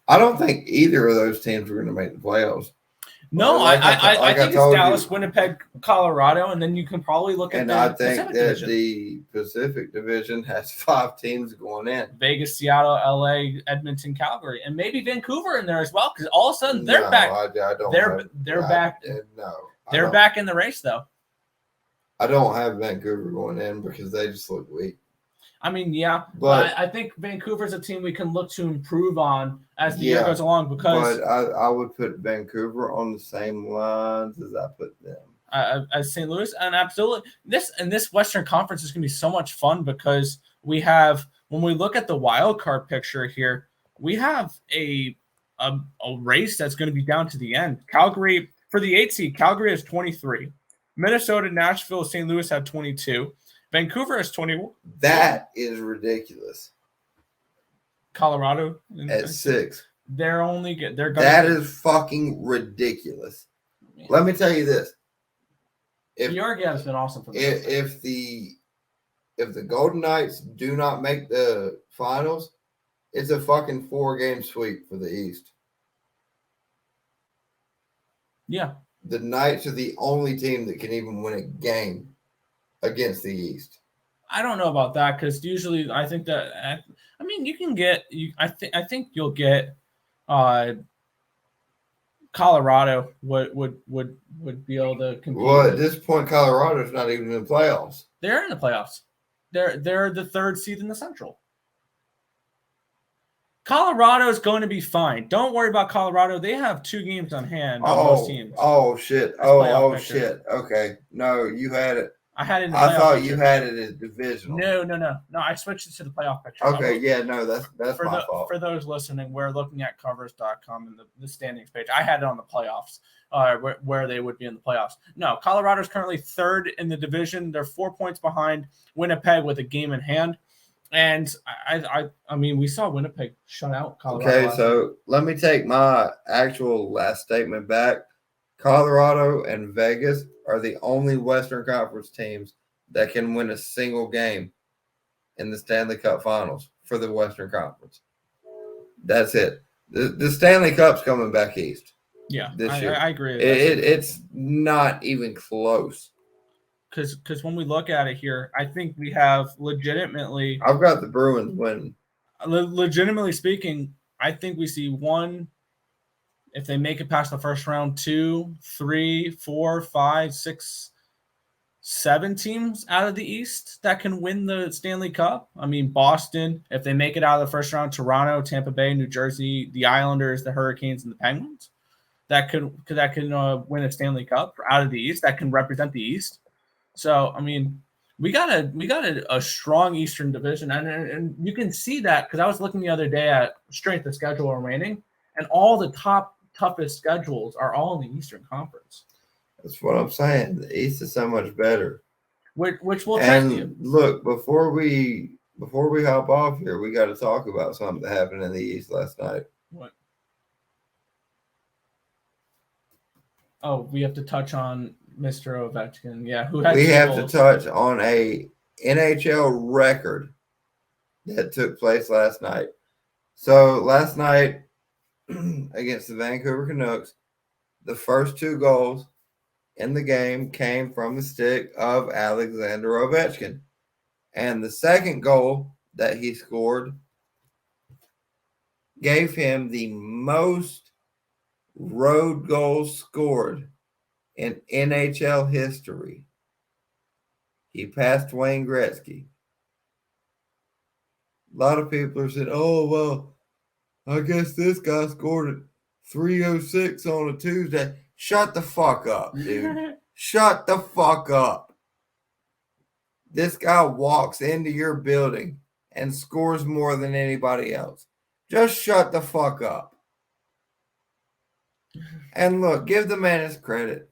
I don't think either of those teams are gonna make the playoffs. No, I think it's Dallas, Winnipeg, Colorado, and then you can probably look at I think that the Pacific Division has 5 teams going in: Vegas, Seattle, LA, Edmonton, Calgary, and maybe Vancouver in there as well. Because all of a sudden they're back. They're back. They're back in the race, though. I don't have Vancouver going in because they just look weak. I mean, yeah, but I think Vancouver's a team we can look to improve on as the year goes along. Because I would put Vancouver on the same lines as I put them as St. Louis, and absolutely this Western Conference is going to be so much fun because we have when we look at the wild card picture here, we have a race that's going to be down to the end. Calgary for the 8th seed, Calgary has 23, Minnesota, Nashville, St. Louis have 22. Vancouver is 21. That is ridiculous. Colorado at 6. They're going. That is fucking ridiculous. Yeah. Let me tell you this. Georgiev's been awesome for if the Golden Knights do not make the finals, it's a fucking 4-game sweep for the East. Yeah. The Knights are the only team that can even win a game against the East. I don't know about that because usually I think that you can get I think you'll get Colorado would be able to compete. Well, at this point, Colorado's not even in the playoffs. They're in the playoffs. They're the 3rd seed in the Central. Colorado is going to be fine. Don't worry about Colorado. They have 2 games on hand on most teams. Oh shit! Oh shit! Okay, no, you had it. I had it in the I thought you had it as divisional. No. I switched it to the playoff picture. Okay, that's my fault. For those listening, we're looking at covers.com and the standings page. I had it on the playoffs, where they would be in the playoffs. No, Colorado's currently 3rd in the division. They're 4 points behind Winnipeg with a game in hand. And I mean, we saw Winnipeg shut out Colorado. Okay, so let me take my actual last statement back. Colorado and Vegas are the only Western Conference teams that can win a single game in the Stanley Cup Finals for the Western Conference. That's it. The Stanley Cup's coming back east. Yeah, this year. I agree. It's not even close. Because when we look at it here, I think we have legitimately. I've got the Bruins winning. Legitimately speaking, I think we see one. If they make it past the first round, 2, 3, 4, 5, 6, 7 teams out of the East that can win the Stanley Cup. I mean, Boston, if they make it out of the first round, Toronto, Tampa Bay, New Jersey, the Islanders, the Hurricanes, and the Penguins, that can win a Stanley Cup out of the East, that can represent the East. So, I mean, we got a strong Eastern division, and you can see that because I was looking the other day at strength of schedule remaining, and all the toughest schedules are all in the Eastern Conference. That's what I'm saying. The East is so much better. Which will tell you. Look, before we hop off here, we got to talk about something that happened in the East last night. What? Oh, we have to touch on Mr. Ovechkin. Yeah, we have to touch on a NHL record that took place last night. So last night against the Vancouver Canucks, the first 2 goals in the game came from the stick of Alexander Ovechkin. And the second goal that he scored gave him the most road goals scored in NHL history. He passed Wayne Gretzky. A lot of people are saying, oh, well, I guess this guy scored at 3:06 on a Tuesday. Shut the fuck up, dude. Shut the fuck up. This guy walks into your building and scores more than anybody else. Just shut the fuck up. And look, give the man his credit.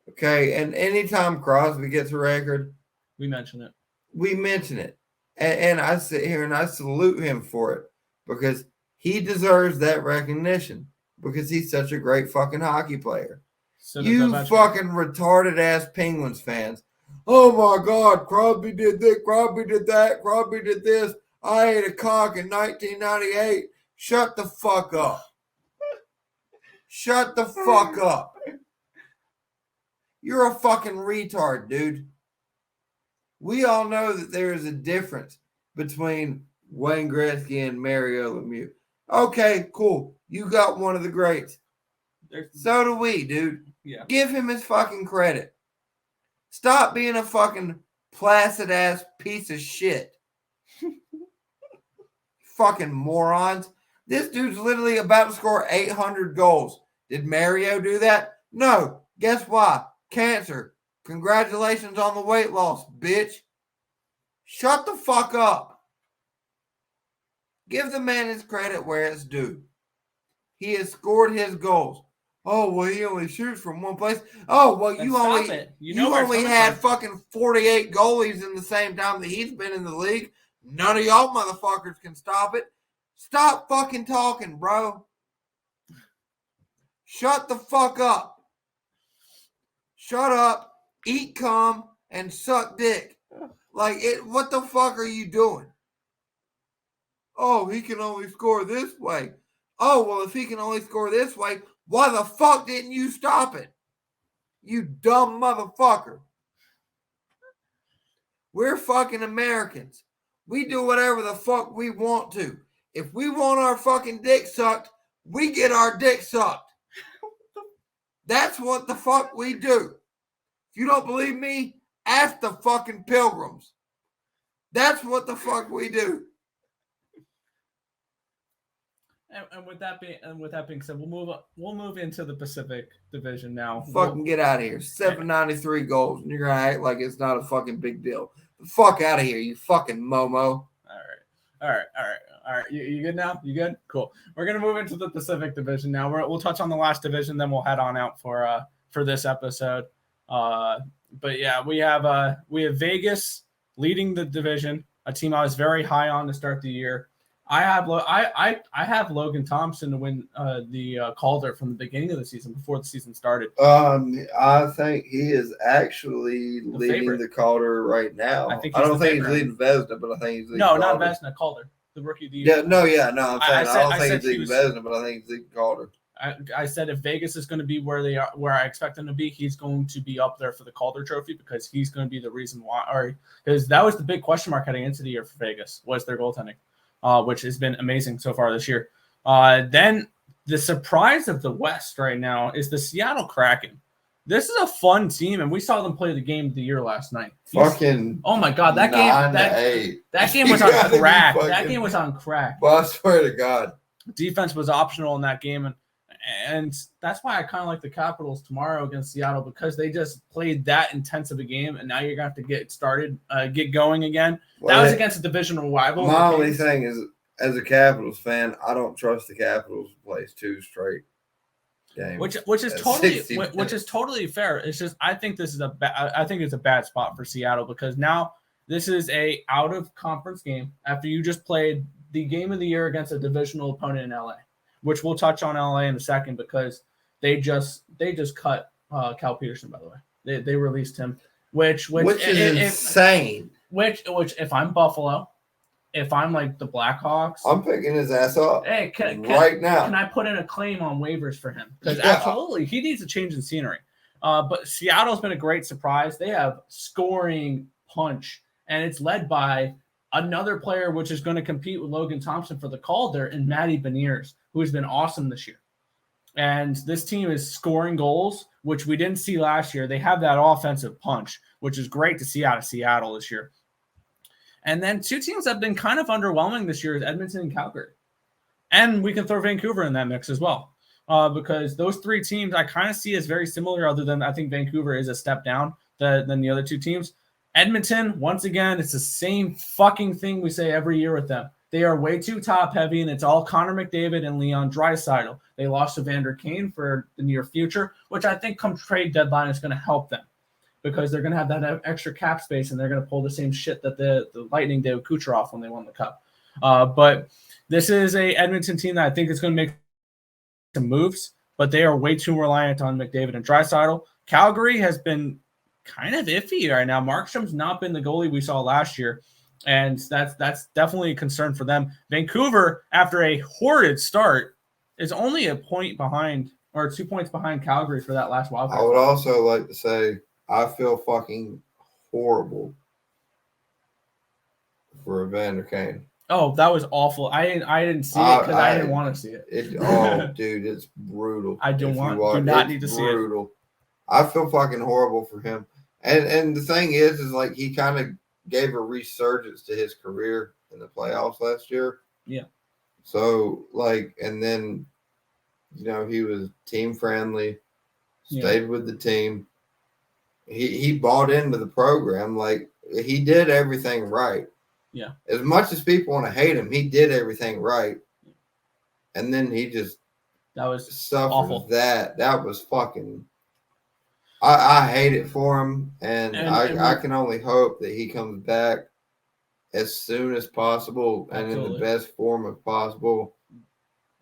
Okay, and anytime Crosby gets a record, we mention it. We mention it. And I sit here and I salute him for it because he deserves that recognition because he's such a great fucking hockey player. So you fucking retarded ass Penguins fans. Oh my God, Crosby did this, Crosby did that, Crosby did this. I ate a cock in 1998. Shut the fuck up. Shut the fuck up. You're a fucking retard, dude. We all know that there is a difference between Wayne Gretzky and Mario Lemieux. Okay, cool. You got one of the greats. So do we, dude. Yeah. Give him his fucking credit. Stop being a fucking placid ass piece of shit. Fucking morons. This dude's literally about to score 800 goals. Did Mario do that? No. Guess why? Cancer. Congratulations on the weight loss, bitch. Shut the fuck up. Give the man his credit where it's due. He has scored his goals. Oh, well, he only shoots from one place. Oh, well, you only had fucking 48 goalies in the same time that he's been in the league. None of y'all motherfuckers can stop it. Stop fucking talking, bro. Shut the fuck up. Shut up, eat cum, and suck dick. Like, what the fuck are you doing? Oh, he can only score this way. Oh, well, if he can only score this way, why the fuck didn't you stop it? You dumb motherfucker. We're fucking Americans. We do whatever the fuck we want to. If we want our fucking dick sucked, we get our dick sucked. That's what the fuck we do. If you don't believe me, ask the fucking Pilgrims. That's what the fuck we do. And with that being said, we'll move into the Pacific Division now. Fucking get out of here. 793 goals, and you're gonna act like it's not a fucking big deal. The fuck out of here, you fucking Momo. All right. You good now? You good? Cool. We're gonna move into the Pacific Division now. We'll touch on the last division, then we'll head on out for this episode. But yeah, we have Vegas leading the division, a team I was very high on to start the year. I have Logan Thompson to win the Calder from the beginning of the season before the season started. I think he is actually leading favorite. the Calder right now. I think I he's don't the think he's favorite. leading Vesna, but I think he's leading No, Calder. not Vesna, Calder, the rookie of the year. I'm saying I don't think said he's leading Vesna, but I think he's leading Calder. I said if Vegas is going to be where they are, where I expect them to be, he's going to be up there for the Calder Trophy because he's going to be the reason why, or because that was the big question mark heading into the year for Vegas was their goaltending, which has been amazing so far this year. Then the surprise of the West right now is the Seattle Kraken. This is a fun team, and we saw them play the game of the year last night. Oh my God, that game was on crack. That game was on crack. Well, I swear to God. Defense was optional in that game, and that's why I kind of like the Capitals tomorrow against Seattle because they just played that intense of a game, and now you're gonna have to get going again. Well, that was against a divisional rival. My only thing is, as a Capitals fan, I don't trust the Capitals to play 2 straight games, which is totally fair. It's just I think this is I think it's a bad spot for Seattle because now this is a out of conference game after you just played the game of the year against a divisional opponent in LA, which we'll touch on LA in a second because they just cut Cal Peterson, by the way. They released him, which is insane. Which if I'm Buffalo, if I'm like the Blackhawks, I'm picking his ass up. Hey, right now. Can I put in a claim on waivers for him? Because absolutely, he needs a change in scenery. But Seattle's been a great surprise. They have scoring punch, and it's led by another player which is going to compete with Logan Thompson for the Calder and Matty Beniers, who has been awesome this year. And this team is scoring goals, which we didn't see last year. They have that offensive punch, which is great to see out of Seattle this year. And then 2 teams that have been kind of underwhelming this year is Edmonton and Calgary. And we can throw Vancouver in that mix as well. Because those 3 teams I kind of see as very similar, other than I think Vancouver is a step down than the other 2 teams. Edmonton, once again, it's the same fucking thing we say every year with them. They are way too top heavy, and it's all Connor McDavid and Leon Draisaitl. They lost Evander Kane for the near future, which I think come trade deadline is going to help them because they're going to have that extra cap space, and they're going to pull the same shit that the Lightning did with Kucherov when they won the Cup. But this is a Edmonton team that I think is going to make some moves, but they are way too reliant on McDavid and Draisaitl. Calgary has been kind of iffy right now. Markstrom's not been the goalie we saw last year, and that's definitely a concern for them. Vancouver, after a horrid start, is only a point behind or 2 points behind Calgary for that last wild card. I would also like to say I feel fucking horrible for Evander Kane. Oh, that was awful. I didn't see it because I didn't want to see it. Dude, it's brutal. I do not need to see it. Brutal. I feel fucking horrible for him. And the thing is like he kind of gave a resurgence to his career in the playoffs last year. Yeah. So and then, he was team friendly, stayed with the team. He bought into the program. He did everything right. Yeah. As much as people want to hate him, he did everything right. And then he just suffered awful. That was fucking. I hate it for him, and I can only hope that he comes back as soon as possible and in the best form of possible.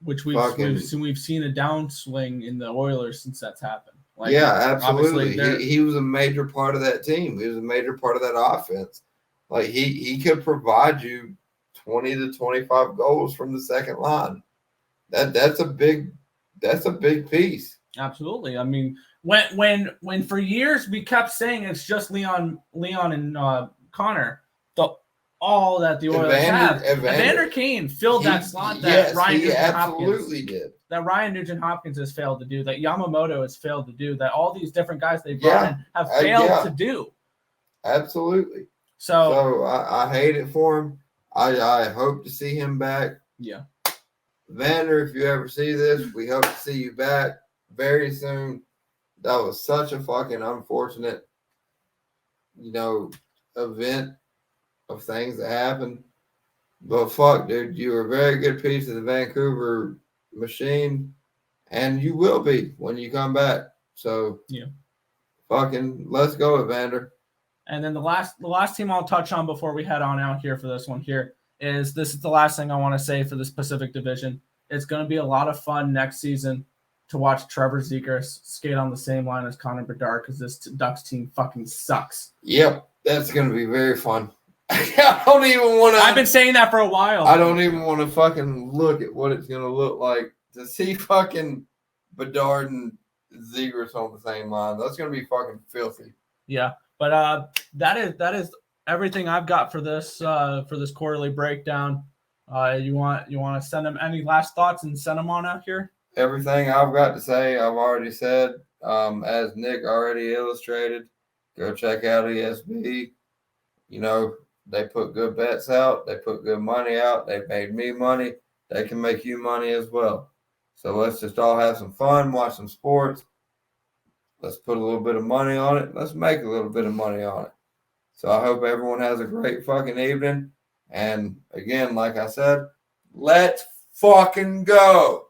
Which we've seen a downswing in the Oilers since that's happened. Absolutely. He was a major part of that team. He was a major part of that offense. He could provide you 20 to 25 goals from the second line. That's a big piece. Absolutely. I mean, when for years we kept saying it's just Leon and Connor, all that the Oilers have. Evander Kane filled that slot that Ryan Nugent-Hopkins did. That Ryan Nugent-Hopkins has failed to do, that Yamamoto has failed to do, that all these different guys they've brought in have failed to do. Absolutely. So I hate it for him. I hope to see him back. Yeah. Vander, if you ever see this, we hope to see you back very soon. That was such a fucking unfortunate, event of things that happened. But fuck, dude, you were a very good piece of the Vancouver machine, and you will be when you come back. So fucking let's go, Evander. And then the last team I'll touch on before we head on out here for this one here is this is the last thing I want to say for this Pacific Division. It's going to be a lot of fun next season to watch Trevor Zegras skate on the same line as Connor Bedard because this Ducks team fucking sucks. Yep, that's going to be very fun. I don't even want to. I've been saying that for a while. I don't even want to fucking look at what it's going to look like to see fucking Bedard and Zegras on the same line. That's going to be fucking filthy. Yeah, but that is everything I've got for this quarterly breakdown. You want to send them any last thoughts and send them on out here? Everything I've got to say, I've already said. As Nick already illustrated, go check out ESB. You know, they put good bets out. They put good money out. They made me money. They can make you money as well. So let's just all have some fun, watch some sports. Let's put a little bit of money on it. Let's make a little bit of money on it. So I hope everyone has a great fucking evening. And again, like I said, let's fucking go.